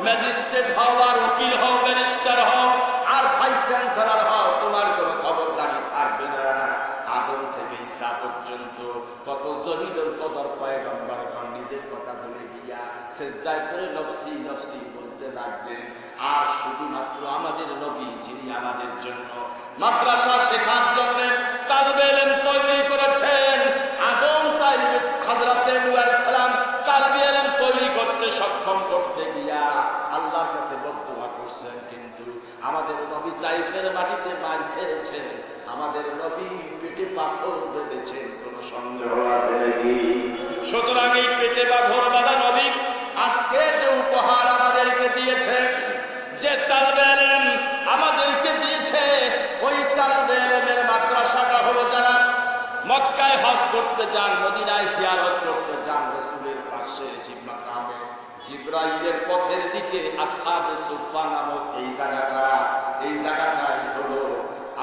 ম্যাজিস্ট্রেট হও আর উকিল হও, ব্যারিস্টার হও আর ভাইস চ্যান্সেলর হও, তোমার কোনো ক্ষমতাই থাকবে না। আদম থেকে ঈসা পর্যন্ত কত জলিলুল কদর পয়গম্বরগণ নিজের কথা বলে গিয়া সিজদায় করে নফসি নফসি বলতে লাগবেন। আর শুধুমাত্র আমাদের নবী, যিনি আমাদের জন্য মাদ্রাসা শেখার জন্য তালিবে ইলম তৈরি করেছেন, আদম তালিবে হযরতে নূহ আলাইহিস সালাম তালিবে ইলম তৈরি করতে সক্ষম করতে গিয়া আল্লাহর কাছে বদদুয়া করছেন। কিন্তু আমাদের নবী তাইফের মাটিতে মার খেয়েছেন, আমাদের নবী পেটে পাথর বেঁধেছেন। কোন সন্দেহ আছে নাকি? সুতরাং এই পেটে পাথর বাঁধা নবী আজকে যে উপহার আমাদেরকে দিয়েছে, যে তালিবে ইলম আমাদেরকে দিয়েছে, ওই তালিবে ইলমের মাদ্রাসাটা হলো যারা মক্কায় হজ করতে যান, মদিনায় জিয়ারত করতে যান, রাসূলের পাশে মাকামে জিবরাইলের পথের দিকে আসহাবে সুফা নামক এই জায়গাটাই হলো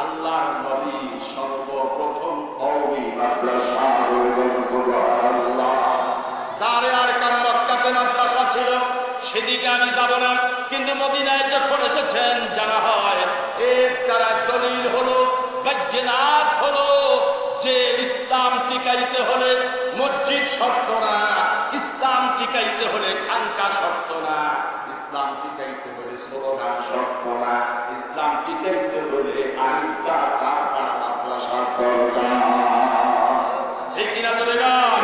আল্লাহর নবী সর্বপ্রথম কওমি মাদ্রাসা। সুবহানাল্লাহ। দারে আরকাম মক্কাতে মাদ্রাসা ছিল, সেদিকে আমি যাব না। কিন্তু মদিনায় যখন এসেছেন জানা হয় এর দ্বারা দলিল হলো, বাজ্জিনাত হলো যে ইসলাম টিকাইতে হলে মসজিদ শর্ত না, ইসলাম টিকাইতে হলে খানকা শর্ত না, ইসলাম টিকাইতে হলে স্লোগান শর্ত না, ইসলাম টিকাইতে হলে আলিফবা তাসা মাদ্রাসা দরকার। ঠিক কিনা চলে গান?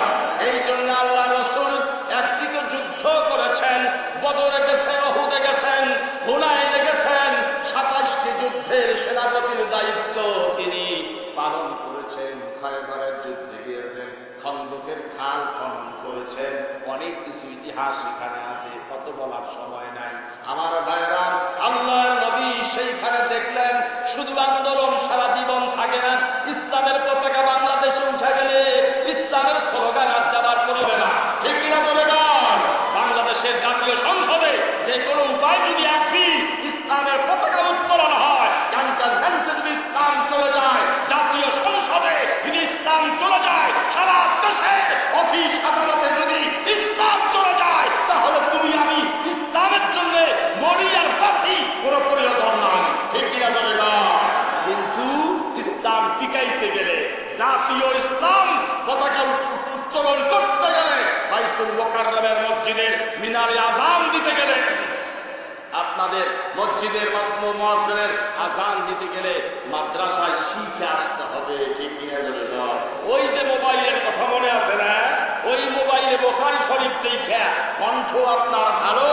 এই জন্য আল্লাহ রাসূল একদিকে যুদ্ধ করেছেন, বদরে গেছেন, উহুদে গেছেন, হুনাইনে গেছেন, 27টি যুদ্ধের সেনাপতির দায়িত্ব তিনি পালন করেছেন। খায়বারের যুদ্ধে গিয়েছেন, খন্দকের খাল খনন করেছেন, অনেক কিছু ইতিহাস সেখানে আছে, কত বলার সময় নাই। আমার ভাইরা, আল্লাহর নবী সেইখানে দেখলেন শুধু আন্দোলন সারা জীবন থাকে না। ইসলামের পতাকা বাংলাদেশে উঠে গেলে ইসলামের স্লোগান আর দেওয়ার করবে না। ঠিক কিনা চলে যান? বাংলাদেশের জাতীয় সংসদে যে কোনো উপায় যদি একদিন ইসলামের পতাকা উত্তোলন হয়, ক্যান্টনমেন্টে যদি ইসলাম চলে যায়, জাতীয় সংসদে যদি ইসলাম চলে যায়, সারা দেশের অফিস আদালতে যদি ইসলাম চলে যায়, তাহলে তুমি আমি ইসলামের জন্য মরি আর বাঁচি কোনো প্রয়োজন নাই। ঠিক কিনা চলে যান? কিন্তু ইসলাম টিকাইতে গেলে, জাতীয় ইসলাম পতাকা উত্তোলন করতে গেলে, বাইতুল মুকাররমের মসজিদের মিনারে আযান দিতে গেলে, আপনাদের মসজিদের মুয়াজ্জিনের আযান দিতে গেলে মাদ্রাসায় শিখে আসতে হবে। ঠিক কিনা বলে? ওই যে মোবাইলের কথা মনে আছে না? ওই মোবাইলে বুখারী শরীফ দেখা কণ্ঠ আপনার ভালো,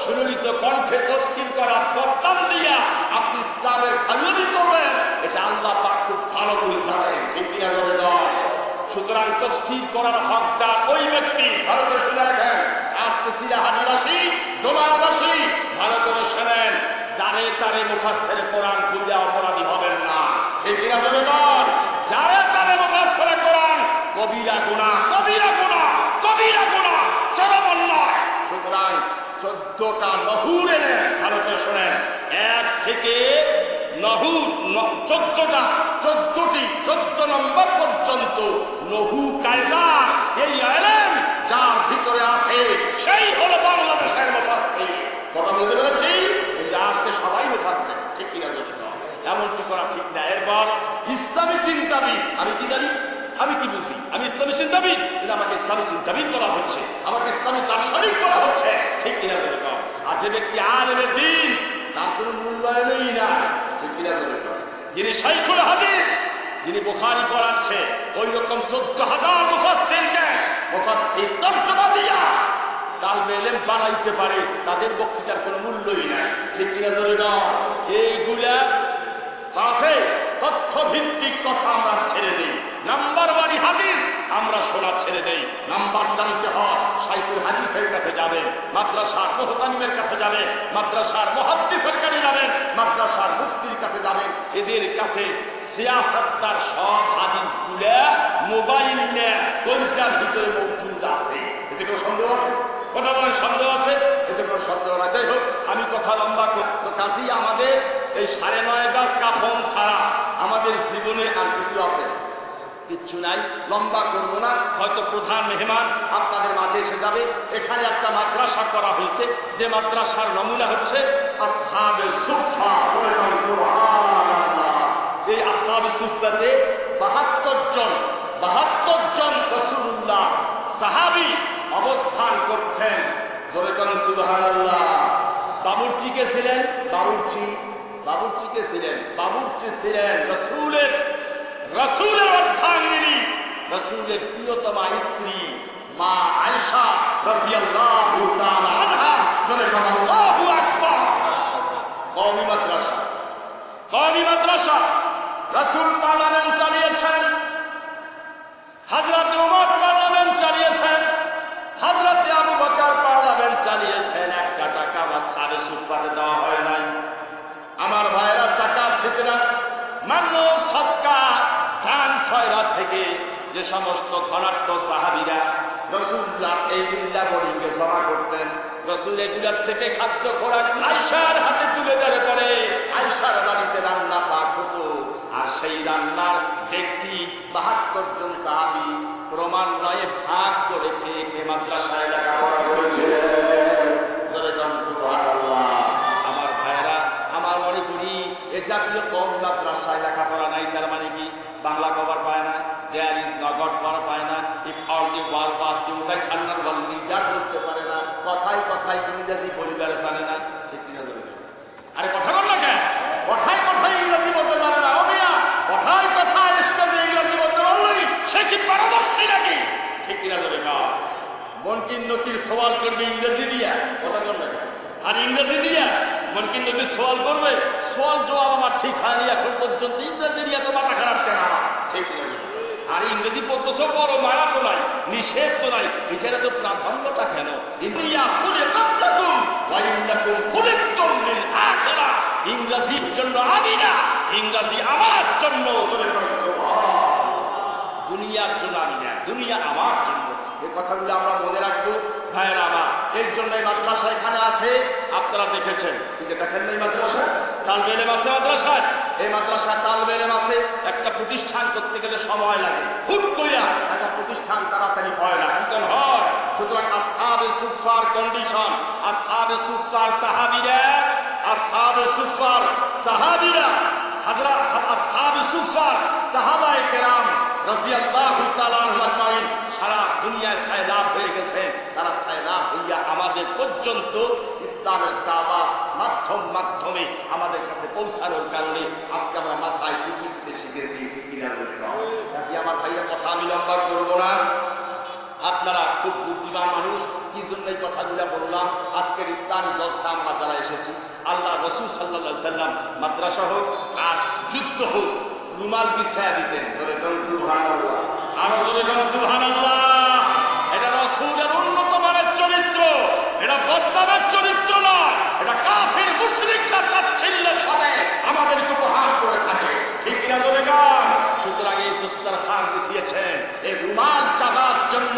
সুললিত কণ্ঠে তাফসীর করা বক্তাম দিয়া আপনি ইসলামের খালি করবেন, এটা আল্লাহ পাক খুব ভালো করে জানেন। ঠিক কিনা বলে? সুতরাং তাফসীর করার হকদার ওই ব্যক্তি। ভালো করে শুনে রাখেন, আজকে চিলাহাটিবাসী, ডোমারবাসী ভালো করে শোনেন, যারে তারে মুফাসসিরে কোরআন বললে অপরাধী হবেন না। ঠিক কিনা বলে? যারে তারে মুফাসসিরে কোরআন কবিরা গুনাহ, কবিরা গুনাহ, কবিরা গুনাহ, চরম অন্যায়। সুতরাং 14টা নহূর এলেন, ভালো করে শোনেন, 1 থেকে নহূর 14 নম্বর পর্যন্ত নহু কায়দা এই ইলম যার ভিতরে আছে সেই হলো বাংলাদেশের মুফাসসির। কথা বলতে পেরেছি? কিন্তু আজকে সবাই মুফাসসির। ঠিক কিনা জানি? এমনটি করা ঠিক না। এরপর ইসলামী চিন্তাবিদ, আমি কি জানি, আমি কি বুঝি, আমি ইসলামী চিন্তাবিদ, কিন্তু আমাকে ইসলামী চিন্তাবিদ করা হচ্ছে, আমাকে ইসলামী দার্শনিক করা হচ্ছে। ঠিক কিনা জানি? আর যে ব্যক্তি আলেমে দ্বীন, তার কোনো মূল্যায়নই না। ঠিক কিনা জানি? যিনি শাইখুল হাদিস, যিনি বুখারী পড়াচ্ছে, ওই রকম 14,000 মুফাসসিরকে মুফাসসির তর্জমা দিয়া তালবে ইলম বানাইতে পারে, তাদের বক্তৃতার কোনো মূল্যই নাই। ঠিক কিনা জোরে না? এইগুলা আছে তথ্য ভিত্তিক কথা আমরা ছেড়ে দেই, নাম্বার বাড়ি হাদিস আমরা শোনা ছেড়ে দেই। নাম্বার জানতে হয়, শাইখুল হাদিসের কাছে যাবেন, মাদ্রাসার মুহতামিমের কাছে যাবেন, মাদ্রাসার মুহাদ্দিসের কাছে যাবেন, মাদ্রাসার মুফতির কাছে যাবেন। এদের কাছে সিয়াসাতদার সব হাদিসগুলা মোবাইল নিয়ে কলজার ভিতরে মজুদ আছে। এতে কোনো সন্দেহ আছে? কথা বলেন, সন্দেহ আছে? এতে কোনো সন্দেহ না। যাই হোক, আমি কথা লম্বা করি তো, কাজেই আমাদের এই 9.5 গাছ কাফন ছাড়া আমাদের জীবনে আর কিছু আছে? কিচ্ছু নাই। লম্বা করব না, হয়তো প্রধান মেহমান আপনাদের মাঝে এসে যাবে। এখানে একটা মাদ্রাসা করা হয়েছে, যে মাদ্রাসার নমুনা হচ্ছে আসহাবে সুফফা। সুবহানাল্লাহ। এই আসহাবে সুফফাতে 72 জন রাসূলুল্লাহ সাহাবী অবস্থান করতেন। জোরে কোন সুবহানাল্লাহ। বাবুর্চি কে ছিলেন? বাবুর্চি কে ছিলেন? বাবুর্চি ছিলেন রাসূলের অর্ধাঙ্গিনী, রাসূলের প্রিয়তমা স্ত্রী মা আয়েশা রাদিয়াল্লাহু তাআলা আনহা। জোরে বলেন আল্লাহু আকবার। কওমি মাদ্রাসা রাসূল পার্লামেন্ট চালিয়েছেন, হযরত ওমর পার্লামেন্ট চালিয়েছেন, হযরত আবু বকর পার্লামেন্ট চালিয়েছেন। একটা টাকা আসহাবে সুফফাতে দেওয়া হয় নাই। আমার ভাইরা, যাকাত ফিতরা, মান্য সদকা, দান খয়রাত থেকে যে সমস্ত ধনাঢ্য সাহাবীরা রাসূলুল্লাহ এই লিল্লা বোর্ডিংয়ে জমা করতেন, রাসূল এগুলার থেকে খাদ্য খোরাক আয়েশার হাতে তুলে দেওয়ার পরে আয়েশার বাড়িতে রান্না পাক হতো। আর সেই রান্নার ডেকসি 72 জন সাহাবী ক্রমান্বয়ে ভাগ করে খেয়ে খেয়ে মাদ্রাসায় লেখাপড়া করেছিলেন। সুবহানাল্লাহ। আমার ভাইরা, আমার মনে করি এ জাতীয় কওমি মাদ্রাসায় লেখাপড়া নাই, তার মানে কি বাংলা কভার পায় না, দেয়ার ইজ নগট করা পায় না, if all the wall pass you that under wall leader বলতে পারে না, কথায় কথায় ইংরেজি পরিবারে জানে না, ঠিক কিনা জানে না? আরে কথা বল না কেন? কথায় কথায় ইংরেজি বলতে জানে না, ও মিয়া কথায় কথায় স্টেজে ইংরেজি বলতে পারলেই সে কি পারদর্শী নাকি? ঠিক কিনা জানে না? মনকিন নকির সওয়াল করবে ইংরেজি দিয়া, কথা বল না কেন? আর ইংরেজি দিয়া মনকিন নকির সওয়াল করবে, সওয়াল জবাব আমার ঠিক হয়নি এখন পর্যন্ত, ইংরেজি নিয়ে তো মাথা খারাপ কেন আমার? ঠিক কিনা জানে? আর ইংরেজি পড়তেছ বড় মারা তো নাই, নিষেধ তো নাই, এছাড়া তো প্রাধান্যটা কেন? ইংরেজির জন্য আমি না, ইংরেজি আমার জন্য। দুনিয়ার জন্য আমি না, দুনিয়া আমার জন্য। এই কথাগুলো আমরা মনে রাখবো ভাইয়েরা আমার। এর জন্য এই মাদ্রাসা এখানে আছে, আপনারা দেখেছেন, কিন্তু দেখেন না এই মাদ্রাসা তালবে ইলম আছে মাদ্রাসায়। এই মাদ্রাসায় তালবে ইলম আছে। একটা প্রতিষ্ঠান করতে গেলে সময় লাগে, হুট কইরা একটা প্রতিষ্ঠান তাড়াতাড়ি হয় না, কি হয়? সুতরাং আসহাবে সুফার কন্ডিশন, আসহাবে সুফার সাহাবীরা, আসহাবে সুফার সাহাবীরা, হযরত আসহাবে সুফার সাহাবায়ে কেরাম রাদিয়াল্লাহু তাআলা আনহুম আজমাইন সারা দুনিয়ায় সায়লাব হয়ে গেছে। তারা সায়লাব হইয়া আমাদের পর্যন্ত ইসলামের দাওয়াত মাধ্যমে আমাদের কাছে পৌঁছানোর কারণে আজকে আমরা মাথায় টুপি দিতে শিখেছি, ঠিক কিনা? কাজে আমার ভাইয়া কথা আমি লম্বা করব না, আপনারা খুব বুদ্ধিমান মানুষ, কি জন্য এই কথাগুলো বললাম? আজকের ইসলামী জলসা আমরা যারা এসেছি, আল্লাহ রাসূল সাল্লাল্লাহু আলাইহি সাল্লাম মাদ্রাসা হোক আর যুদ্ধ হোক রুমাল বিছায়া দিতেন। জোরে বলেন সুবহানাল্লাহ, আরো জোরে বলেন সুবহানাল্লাহ। এটা রাসূলের উন্নত মানের চরিত্র, এটা বদনামের চরিত্র নয়, এটা কাফির মুশরিকরা তাচ্ছিল্যের সাথে আমাদেরকে উপহাস করে থাকে, ঠিক কিনা জোরে গান? সুতরাং এই দস্তরখান বিছিয়েছেন, এই রুমাল চাঁদার জন্য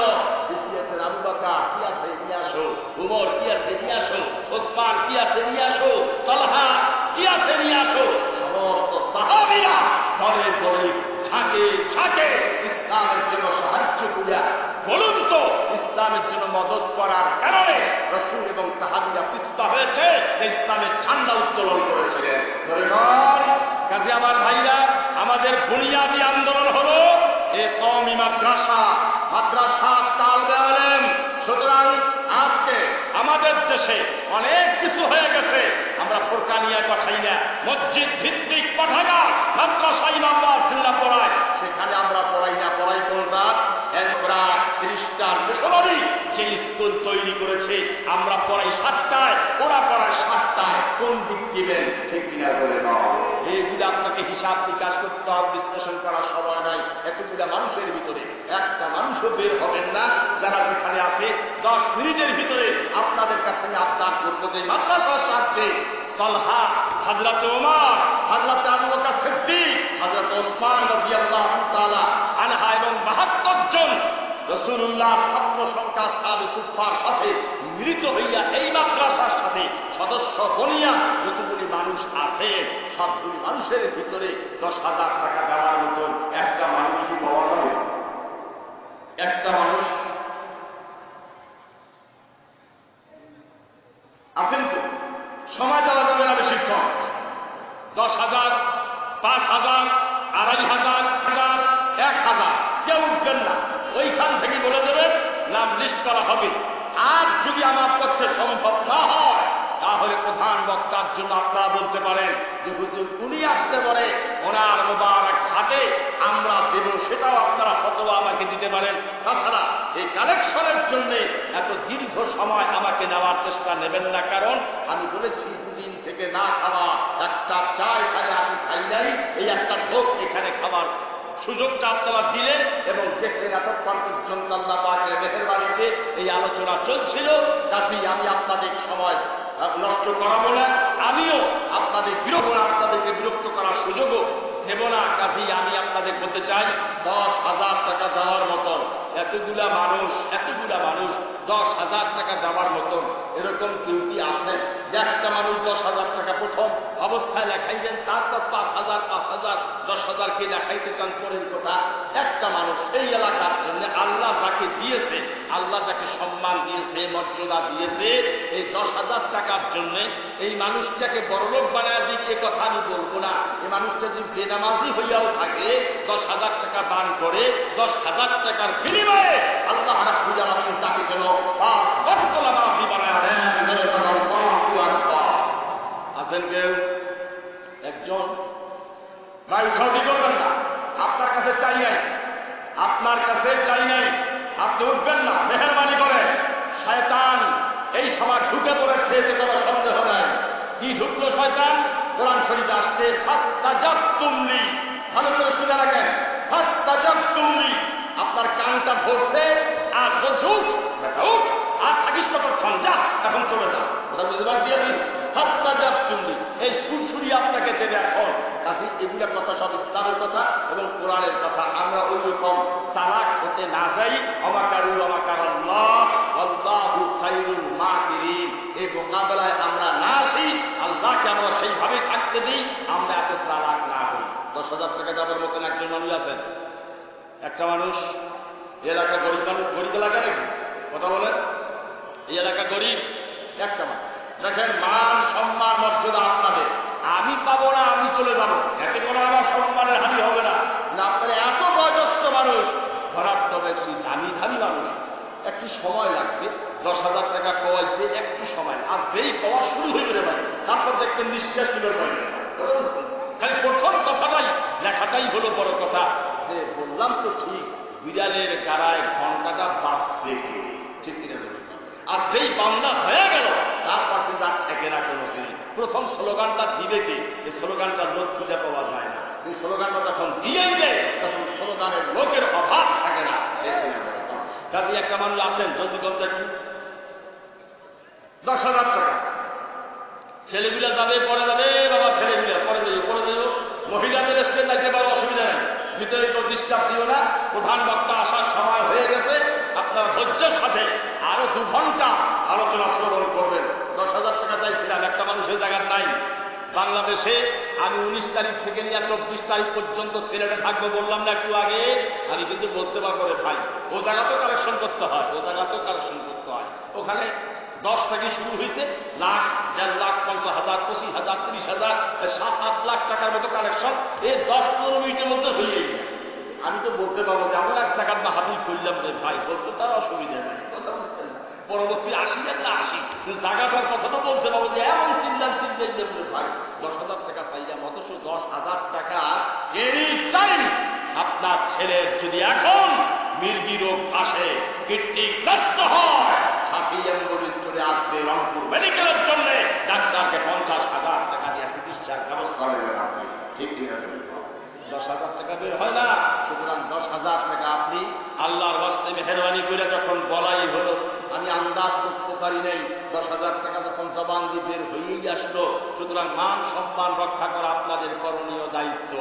বিছিয়েছেন। আবু বকর কি আছে নিয়ে আসো, উমর কি আছে নিয়ে আসো, ওসমান কি আছে নিয়ে আসো, তালহা কি আছে নিয়ে আসো। সমস্ত সাহাবীরা ঘরে ঘরে ঝাঁকে ঝাঁকে ইসলামের জন্য সাহায্য করিয়া, বলুন তো ইসলামের জন্য মদত করার কারণে রাসূল এবং সাহাবীরা পিছপা হয়েছে, ইসলামের ঝান্ডা উত্তোলন করেছিলেন। কাজে আমার ভাইরা, আমাদের বুনিয়াদী আন্দোলন হলো এ কওমি মাদ্রাসা, মাদ্রাসা তালবে ইলম। সুতরাং আজকে আমাদের দেশে অনেক কিছু হয়ে গেছে, আমরা ফোরকানিয়া পাঠাই না, মসজিদ ভিত্তিক পাঠাগার মাদ্রাসা ইমাম ওয়াজিল্লাহ পড়ায়, সেখানে আমরা পড়াই না। পড়াই কোনটা? খ্রিস্টান মিশনারি যে স্কুল তৈরি করেছে, আমরা পড়াই 7টায়, ওরা পড়ায় 7টায়। কোন দিক দিবেন? ঠিক কিনা বলে না? এইগুলো আপনাকে হিসাব নিকাশ করতে হবে, বিশ্লেষণ করার সময় নাই। এতগুলা মানুষের ভিতরে একটা মানুষও বের হবেন না যারা যেখানে আছে। 10 মিনিটের ভিতরে আপনাদের কাছে আমি আবদার করবো যে মাদ্রাসার স্বার্থে তালহা, হযরত ওমর, হযরত আবু বকর সিদ্দিক, হযরত ওসমান রাদিয়াল্লাহু তাআলা আনহা এবং 72 জন রাসূলুল্লাহর ছাত্র সংখ্যা আসহাবে সুফফার সাথে মিলিত হইয়া এই মাদ্রাসার সাথে সদস্য বনিয়া যতগুলি মানুষ আছে, সবগুলি মানুষের ভিতরে 10,000 টাকা দেওয়ার মতন একটা মানুষ কি পাওয়া যাবে? একটা মানুষ আছেন তো? সময় দেওয়া যাবে না বেশিক্ষণ। 10,000, 5,000, 2,500, 1,000 কেউ উঠবেন না, ওইখান থেকে বলে দেবেন, নাম লিস্ট করা হবে। আর যদি আমার পক্ষে সম্ভব না হয় তাহলে প্রধান বক্তার জন্য আপনারা বলতে পারেন যে হুজুর উনি আসলে পরে ওনার মোবারক হাতে আমরা দেব, সেটাও আপনারা ফতোয়া আমাকে দিতে পারেন। তাছাড়া এই কালেকশনের জন্য এত দীর্ঘ সময় আমাকে নেওয়ার চেষ্টা নেবেন না, কারণ আমি বলেছি দুদিন থেকে না খাওয়া, একটা চা এখানে আসি খাই নাই, এই একটা ঢোক এখানে খাবার সুযোগটা আপনারা দিলেন এবং দেখলেন এতক্ষণ পর্যন্ত আল্লাহ পাকের মেহেরবানিতে এই আলোচনা চলছিল। কাজেই আমি আপনাদের সময় নষ্ট করাবো না, আমিও আপনাদের আপনাদেরকে বিরক্ত করার সুযোগও দেব না। কাজেই আমি আপনাদের বলতে চাই 10,000 টাকা দেওয়ার মতন এতগুলা মানুষ 10,000 টাকা দেওয়ার মতন এরকম কেউ কি আছেন? যে একটা মানুষ 10,000 টাকা প্রথম অবস্থায় লেখাইবেন, তারপর 5,000, 10,000 কে লেখাইতে চান পরের কথা। একটা মানুষ এই এলাকার জন্য আল্লাহ যাকে দিয়েছে আল্লাহ যাকে সম্মান দিয়েছে, মর্যাদা দিয়েছে, এই 10,000 টাকার জন্য এই মানুষটাকে বড়লোক বানায় দিক এ কথা আমি বলবো না। এই মানুষটা যদি বেনামাজি হইয়াও থাকে 10,000 টাকা দান করে 10,000 টাকার বিনিময়ে আল্লাহ রাব্বুল আলামিন তাকে যেন 5 ওয়াক্ত নামাজি বানায় দেন। আল্লাহু আকবার। আছেন কেউ একজন ভাই উঠাউঠি করবেন না, আপনার কাছে চাই নাই, আপনার কাছে চাই নাই, আপনি উঠবেন না, মেহেরবানি করে। শয়তান এই সভা ঢুকে পড়েছে, এতে কোনো সন্দেহ নাই। কি ঢুকলো শয়তান? কোরআন শরীফে আসছে ফাস্তাজাবতুম লি। ভালো করে শুনে রাখেন, ফাস্তাজাবতুম লি। আপনার কানটা ধরছে আর বলছে উঠ বেটা উঠ, আর থাকিস কতক্ষণ, যা এখন চলে যা। কথা বুঝতে পারছি আমি? ফাস্তাজাবতুম লি, এই সুরসুরি আপনাকে দেবে এখন। কাজে এগুলা কথা সব ইসলামের কথা এবং কোরআনের কথা। আমরা ওই রকম চালাক হতে না যাই। অমাকারু অমাকারাল্লাহ আল্লাহু খায়রুল মাকিরিন, এই মোকাবেলায় আমরা না আসি, আল্লাহকে আমরা সেইভাবেই থাকতে দিই, আমরা এত চালাক না হই। 10,000 টাকা দেওয়ার মতন একজন মানুষ আছেন? একটা মানুষ, এলাকা গরিব মানুষ, গরিব এলাকা নাকি? কথা বলেন, এই এলাকা গরিব একটা মানুষ। দেখেন মান সম্মান মর্যাদা আপনাদের, আমি পাবো না, আমি চলে যাব, এতে কোনো আমার সম্মানের হানি হবে না। আপনার এত বয়োজ্যেষ্ঠ মানুষ ধরার তবে দামি দামি মানুষ, একটু সময় লাগবে। 10,000 টাকা কওয়াইতে একটু সময়, আর যেই কওয়া শুরু হয়ে গেলে ভাই তারপর দেখবেন নিঃশ্বাস নিল ভাই। খালি প্রথম কথাটাই লেখাটাই হলো বড় কথা, যে বললাম তো ঠিক, বিড়ালের গাড়ায় ঘন্টাটা বাদ দেখে, ঠিক কিনা যাবে। আর যেই বান্দা হয়ে গেল তারপর কিন্তু আর থেকে না কোনো জিনিস। প্রথম স্লোগানটা দিবে কি? এই স্লোগানটা লোক খুঁজে পাওয়া যায় না। এই স্লোগানটা যখন দিয়ে যায় তখন স্লোগানের লোকের অভাব থাকে না। কাজে একটা মানুষ আছেন, জলদি কম দেখছি, 10,000 টাকা ছেলেগুলা যাবে, পরে যাবে, বাবা ছেলেগুলা পরে যাইব, পরে যাইব। মহিলাদের স্টেজ যাইতে পারো, অসুবিধা নেই, ভিতরে কেউ ডিস্টার্ব দিও না। প্রধান বক্তা আসার সময় হয়ে গেছে, আপনারা ধৈর্যের সাথে আরো 2 ঘন্টা আলোচনা শ্রবণ করবেন। 10,000 টাকা চাইছিলাম, একটা মানুষের জায়গা নাই। বাংলাদেশে আমি 19 তারিখ থেকে নিয়ে 24 তারিখ পর্যন্ত সিলেটে থাকবো বললাম না একটু আগে। আমি কিন্তু বলতে পারবো রে ভাই, ও জায়গাতেও কালেকশন করতে হয়, ও জায়গাতেও কালেকশন করতে হয়। ওখানে 10 থেকে শুরু হয়েছে, লাখ, 1.5 লাখ, 50,000, 25,000, 30,000, 7-8 লাখ টাকার মতো কালেকশন এই 10-15 মিনিটের মধ্যে হয়ে যায়। আমি তো বলতে পারবো যে আমরা এক জায়গার মাহফিল করলাম রে ভাই, বলতে তার অসুবিধা নাই। কথা বুঝছেন? পরবর্তী 80 আর না 80 জায়গাটার কথা তো বলতে পারবো যে এমন চিল্লান চিল্লাই দেবো ভাই। 10,000 টাকা চাইলাম, অথচ 10,000 টাকা এনি টাইম আপনার ছেলের যদি এখন মির্গি রোগ আসে, কিডনি নষ্ট হয়, সাথী অ্যাম্বুলেন্স চলে আসবে রংপুর মেডিকেলের জন্য, ডাক্তারকে 50,000 টাকা দিয়ে চিকিৎসার ব্যবস্থা নেবেন আপনি, ঠিক কিনা? 10,000 টাকা বের হয় না। সুতরাং 10,000 টাকা আপনি আল্লাহর ওয়াস্তে মেহেরবানি করে যখন বলাই হলো, আমি আন্দাজ করতে পারি নাই 10,000 টাকা যখন জবান দিয়ে বের হয়েই আসলো। সুতরাং মান সম্মান রক্ষা করা আপনাদের করণীয় দায়িত্ব।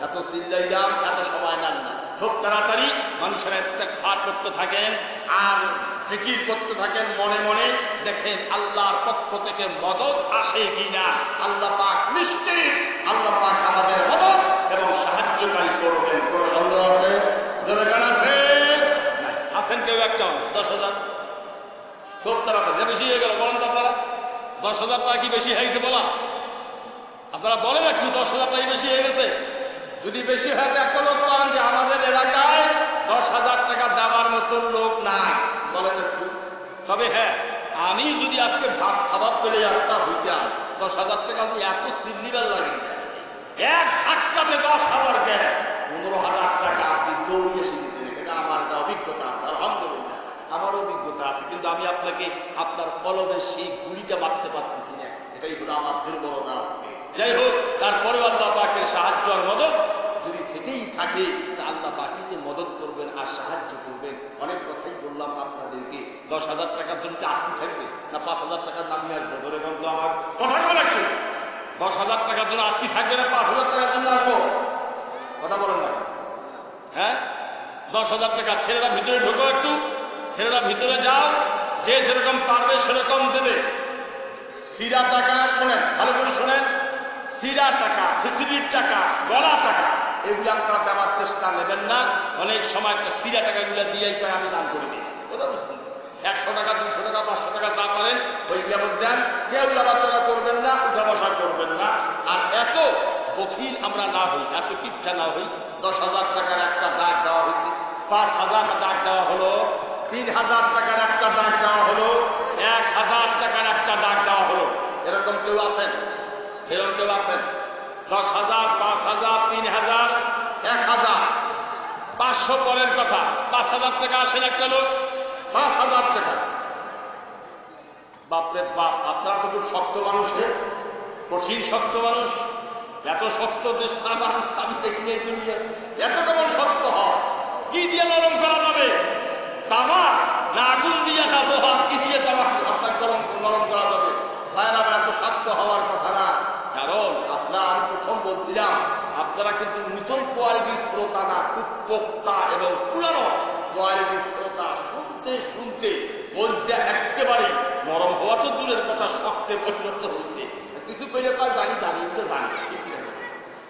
এত চিল্লাইলাম, এত সময় নেন না, খুব তাড়াতাড়ি মানুষেরা ইস্তেগফার করতে থাকেন আর জিকির করতে থাকেন মনে মনে। দেখেন আল্লাহর পক্ষ থেকে মদত আসে কিনা। আল্লাহ পাক নিশ্চিত, আল্লাহ পাক আমাদের মদত এবং সাহায্যকারী করবেন। কোন সন্দেহ আছে? যেখানে আছে আছেন কেউ একটা 10,000 খুব তাড়াতাড়ি বেশি হয়ে গেল, বলেন তো আপনারা? 10,000 টাকা কি বেশি হয়ে গেছে বলা? আপনারা বলেন একটু, 10,000 টাকা বেশি হয়ে গেছে? যদি বেশি হয় একটা লোক পান যে আমাদের এলাকায় 10,000 টাকা দেওয়ার মতন লোক নাই, বলেন একটু। তবে হ্যাঁ, আমি যদি আজকে ভাত খাবার পেলে একটা হইতাম, 10,000 টাকা যদি এত সিন্নিবার লাগে, এক ধাক্কাতে 10,000 কে 15,000 টাকা আপনি দৌড়িয়ে এসে দিতেন। এটা আমার একটা অভিজ্ঞতা আছে, আলহামদুলিল্লাহ আমার অভিজ্ঞতা আছে। কিন্তু আমি আপনাকে আপনার কলমের সেই গুলিটা মারতে পারতেছি না, এটাই হলো আমার দুর্বলতা আজকে। যাই হোক, তারপরেও আল্লাহ পাকের সাহায্য আর মদত যদি থেকেই থাকে, তা আল্লাহ পাকিকে মদত করবেন আর সাহায্য করবেন। অনেক কথাই বললাম আপনাদেরকে। 10,000 টাকার জন্য আটকে থাকবে না 5,000 টাকার নামিয়ে আসবো? ধরে বলতো আমার কথা বল একটু। 10,000 টাকার জন্য আটকে থাকবে না 5,000 টাকার জন্য আসবো? কথা বলেন না? হ্যাঁ, 10,000 টাকা ছেলেরা ভিতরে ঢোকো একটু, ছেলেরা ভিতরে যাও, যে যেরকম পারবে সেরকম দেবে। সিরা টাকা, শোনেন ভালো করে শোনেন, সিরা টাকা, খিচুড়ির টাকা, গলা টাকা, এগুলো আপনারা দেওয়ার চেষ্টা নেবেন না। অনেক সময় একটা সিরা টাকাগুলো দিয়েই আমি দান করে দিয়েছি। কথা বুঝলেন? 100 টাকা 200 টাকা 500 টাকা যা পারেন ওই ব্যাপক দেন, কেউ আলোচনা করবেন না, উঠা বসা করবেন না। আর এত বখিল আমরা না হই, এত কিপটা না হই। 10,000 টাকার একটা ডাক দেওয়া হয়েছে, 5,000 ডাক দেওয়া হলো, 3,000 টাকার একটা ডাক দেওয়া হলো, 1,000 টাকার একটা ডাক দেওয়া হলো। এরকম কেউ আছেন? এরকম কেউ আছেন? 10,000, 5,000, 3,000, 1,000, 500 পরের কথা, 5,000 টাকা আসেন একটা লোক, 5,000 টাকা। বাপরে বাপ, আপনারা তো খুব শক্ত মানুষ, কঠিন শক্ত মানুষ। এত শক্ত দেশটা মানুষ আমি দেখি নেই দুনিয়া। এত কেমন শক্ত হয়? কি দিয়ে নরম করা যাবে? তামা না আগুন দিয়ে না লোহা, কি দিয়ে তামা আপনার নরম করা যাবে? ভাইরা এত শক্ত হওয়ার কথা না। কারণ আপনারা, আমি প্রথম বলছিলাম, আপনারা কিন্তু নতুন কোয়ালিটির শ্রোতা না, খুব পোক্তা এবং পুরানো কোয়ালিটির শ্রোতা। শুনতে শুনতে বলছে একেবারে নরম হওয়া তো দূরের কথা, শক্তে পরিণত হয়েছে। কিছু কইলে কয় জানি জানি, এগুলো জানি, ঠিক কিনা?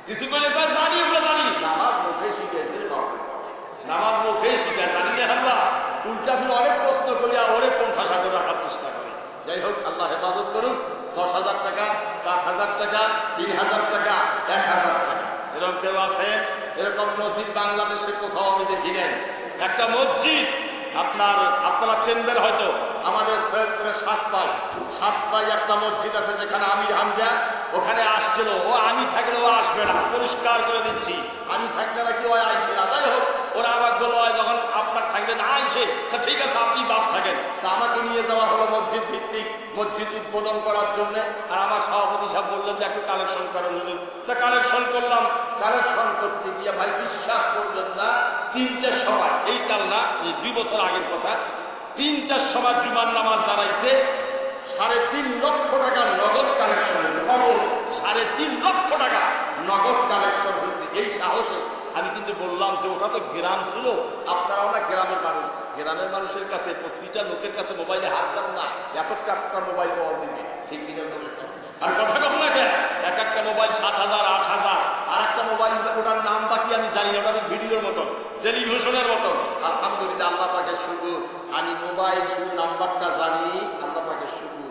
কিছু কইলে কয় জানি, এগুলো জানি। নামাজ মুখে শিখেছে, নামাজ মুখে শিখে জানি না আমরা। উল্টা ফিরে অনেক প্রশ্ন করিয়া অনেক কোণঠাসা করে রাখার চেষ্টা করে। যাই হোক, আল্লাহ হেফাজত করুন। 10,000 টাকা, 5,000 টাকা, 3,000 টাকা, 1,000 টাকা। এরকম কেউ আছে? এরকম মসজিদ বাংলাদেশে কোথাও আমি দেখি নাই। একটা মসজিদ আপনারা চেনবেন হয়তো, আমাদের সৈয়দপুরে 7 পাই একটা মসজিদ আছে, যেখানে আমি হামজা ওখানে আসছিল। ও আমি থাকলে ও আসবে না, পরিষ্কার করে দিচ্ছি। আমি থাকলে নাকি ও আসবে না। যাই হোক, ওরা আবার বলল যখন আপনার থাকবে না আসে, ঠিক আছে আপনি বাদ থাকেন। তা আমাকে নিয়ে যাওয়া হলো মসজিদ ভিত্তিক মসজিদ উদ্বোধন করার জন্য। আর আমার সভাপতি সাহেব বললেন যে একটু কালেকশন করেন হুজুর। তা কালেকশন করলাম। কালেকশন করতে গিয়ে ভাই বিশ্বাস করবেন না, 3টার সময়, এই কাল না, 2 বছর আগের কথা, 3টার সময় জুমার নামাজ দাঁড়াইছে। 3.5 লক্ষ টাকা নগদ কালেকশন হয়েছে। নগদ 3.5 লক্ষ টাকা নগদ কালেকশন হয়েছে। এই সাহসে আমি কিন্তু বললাম যে ওটা তো গ্রাম ছিল, আপনারাও না গ্রামের মানুষ, গ্রামের মানুষের কাছে প্রতিটা লোকের কাছে মোবাইলে হাত দেন না, এতটা মোবাইল পাওয়া যাবে, ঠিক কিনা? আর কথা কম না কেন, এক একটা মোবাইল 7,000, 8,000। আর একটা মোবাইল, ওটার নাম বাকি আমি জানি না, ওটা ভিডিওর মতন, টেলিভিশনের মতন। আলহামদুলিল্লাহ, আল্লাহ পাকের শুকর, আমি মোবাইল শুধু নাম্বারটা জানি, আল্লাহ পাকের শুকর।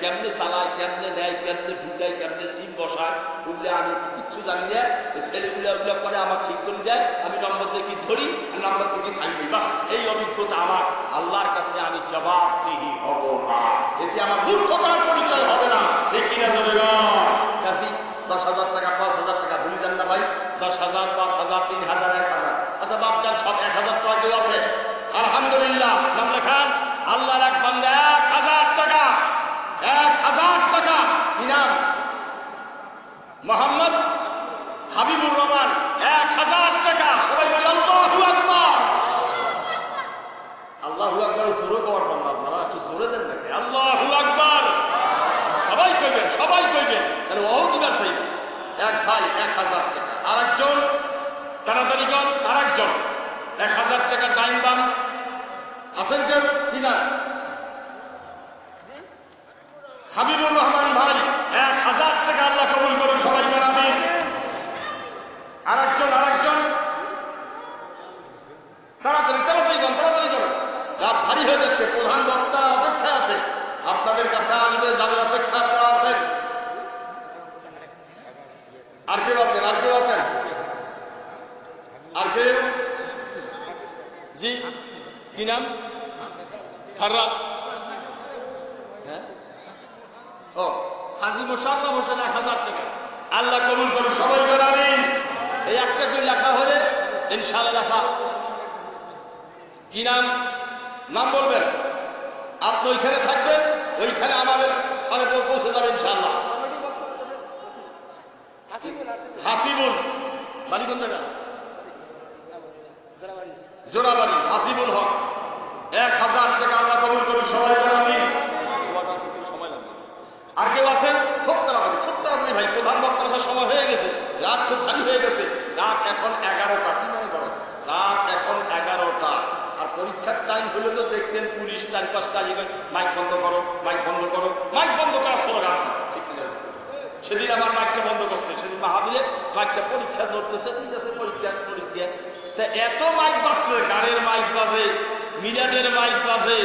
কেমনে চালায়, কেমনে নেয়, কেমনে ঢুকায়, কেমনে সিম বসায়, বললে আমি কিচ্ছু জানি না। ছেলেগুলো ওগুলো করে আমার ঠিক করে দেয়, আমি নম্বর দেখি ধরি, আর নম্বর দেখি ছাড়ি দিই, বাস। এই অভিজ্ঞতা আমার। আল্লাহর কাছে আমি জবাবদিহি হব না, এতে আমার মূর্খতার পরিচয় হবে না, ঠিক কিনা? কাজী 10,000 টাকা, 5,000 টাকা ভুলি যান না ভাই। 10,000, 5,000, 3,000, 1,000। আচ্ছা বাপ যান, সব 1,000 টাকা কেউ আছে? আলহামদুলিল্লাহ, নাম লেখান। আল্লাহর এক বান্দা 1,000 টাকা, 1,000 টাকা। কি নাম? মোহাম্মদ হাবিবুর রহমান। 1,000 টাকা। সবাই বলি আল্লাহু আকবার। আল্লাহু আকবার জোরে করার পান না আপনারা, একটু জোরে দেন নাকি? আল্লাহু আকবার সবাই কইবেন, সবাই কইবেন। তাহলে ও দিবার চাই। এক ভাই 1,000 টাকা। আরেকজন, তাড়াতাড়ি কর, আরেকজন 1,000 টাকা। ডাইন বাম আছেন কেউ? কি না? হাবিবুর রহমান ভাই 1,000 টাকা। আল্লাহ কবুল করুন, সবাই বানাবেন। আরেকজন, তাড়াতাড়ি তাড়াতাড়ি করেন, তাড়াতাড়ি করেন, রাত ভারী হয়ে যাচ্ছে। প্রধান বক্তা অপেক্ষা আছে, আপনাদের কাছে আসবে, যাদের অপেক্ষা আপনারা আছেন। আর কেউ আছেন? আর কেউ আছেন? আর কেউ? জি, কি নাম? ফাররাদ। হ্যাঁ, ও হাজি মোশাররফ হোসেন 1,000 টাকা। আল্লাহ কবুল করুন, সবাই বানাবেন। এই একটা করে লেখা হলে ইনশাআল্লাহ লেখা। কি নাম? নাম বলবেন। আপনি ওইখানে থাকবেন, ওইখানে আমাদের সাড়ে পৌঁছে যাবে ইনশাআল্লাহ। হাসিবুল, বাড়ি কোন জায়গা? জোড়াবাড়ি। হাসিবুল হক 1,000 টাকা। আল্লাহ কবুল করুন, সবাই বানাবেন। সময় লাগবে। আর কেউ আছেন? খুব তাড়াতাড়ি ভাই, প্রধান বক্তা আসার সময় হয়ে গেছে, রাত খুব ভারী হয়ে গেছে। রাত এখন 11টা। কি মনে করেন? রাত এখন 11টা। আর পরীক্ষার টাইম হলে তো দেখতেন পুলিশ 4-5টা মাইক বন্ধ করো, মাইক বন্ধ করো, মাইক বন্ধ করার স্লোগান, ঠিক কিনা? সেদিন আমার মাইকটা বন্ধ করছে, সেদিন মাহফিলে মাইকটা, পরীক্ষা চলতেছে, ঠিক আছে, পরীক্ষা। তা এত মাইক বাজছে, গানের মাইক বাজে, মিলাদের মাইক বাজে,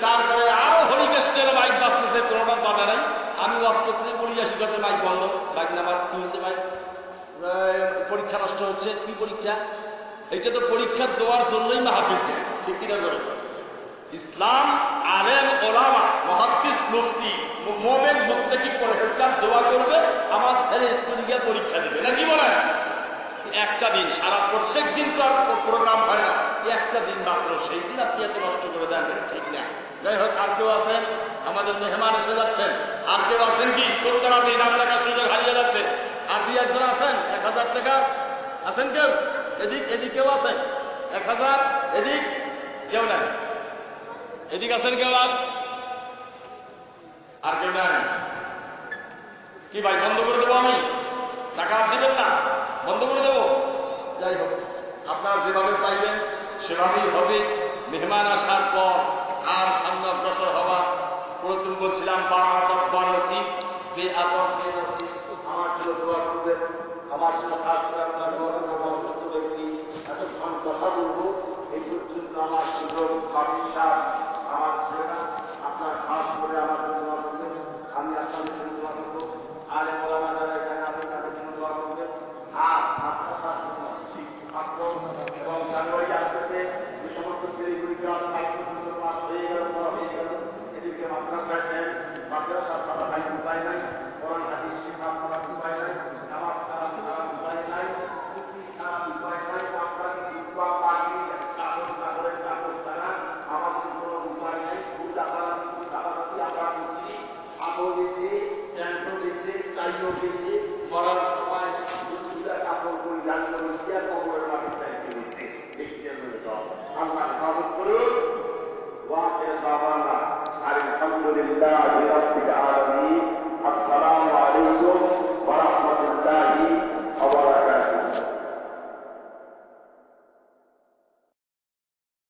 তারপরে আরো হরিকৃষ্ণের মাইক বাজতেছে, করোনার বাধা নাই। আমি ওয়াজ করতেছি, বলি আসি কাছে মাইক বন্ধ, মাইক না আমার কি হয়েছে ভাই, পরীক্ষা নষ্ট হচ্ছে। কি পরীক্ষা? এটা তো পরীক্ষা দেওয়ার জন্যই মাহফিলটা, ঠিক কিনা জোরে? ইসলাম আলেম ওলামা মুহাদ্দিস মুফতি মুমিন মুত্তাকি পরহেজগার দোয়া করবে আমার ছেলে স্কুলে গিয়ে পরীক্ষা দেবে, নাকি বলেন? একটা দিন, সারা প্রত্যেক দিন তো আর প্রোগ্রাম হয় না, একটা দিন মাত্র, সেই দিন আপনি এত নষ্ট করে দেন, এটা ঠিক না। যাই হোক, আর কেউ আছেন? আমাদের মেহমান এসে যাচ্ছেন। আর কেউ আছেন কি? প্রত্যেক দিন নাম লেখার সুযোগ হারিয়ে যাচ্ছে। আর দুই একজন আছেন? 1000 টাকা আছেন কেউ? এদিক কেউ আছেন? 1000 এদিক কেউ নাই? এদিক আছেন কেউ? আর কেউ নাই? কি ভাই, বন্ধ করে দেবো আমি? টাকা আর দিবেন না? বন্ধ করে দেবো? যাই হোক, আপনারা যেভাবে চাইবেন সেভাবেই হবে। মেহমান আসার পর আর সামনে অগ্রসর হওয়া। প্রথম বলছিলাম বা আদব বা নসিব, বে আদব বে নসিব। আমার ছিল দোয়া করবেন, আমার ছিল কাজ করে আপনার অসুস্থ ব্যক্তি এতক্ষণ কথা বলবো, এই পর্যন্ত আমার সুযোগ বাবিশা আমার ছিল না। আপনার খাস করে আমার জন্য দোয়া করবেন, আমি আপনাদের জন্য দোয়া করবো। আর ওলামা যারা এখানে আপনি তাদের জন্য দোয়া করবেন। আর মাদ্রাসার জন্য ছাত্র এবং জানুয়ারি আসতেছে, যে সমস্ত ছেলেগুলিকে মাস হয়ে গেল, হয়ে গেল, এদেরকে মাদ্রাসায় দেন। মাদ্রাসার তারা ভাই উপায় নাই, কোরআন হাদিস শেখা করার উপায় নাই, নামাজ তারা ছাড়ার উপায় নাই, ছাড়ার উপায় নাই। আমরা দুর্বা পানি কাগজের কাগজ ছাড়া আমাদের কোনো উপায় নাই। দাবাদাতি আমরা করছি, আলো গেছে, ট্যান্টো গেছে, টাইও গেছে, মরার সময় কাপড় করে জানতে হচ্ছে, আর কবরের মাটির চাইতে হচ্ছে। আল্লাহ হেফাজত করুন। ওয়াকের বাবানা আর আলহামদুলিল্লাহ।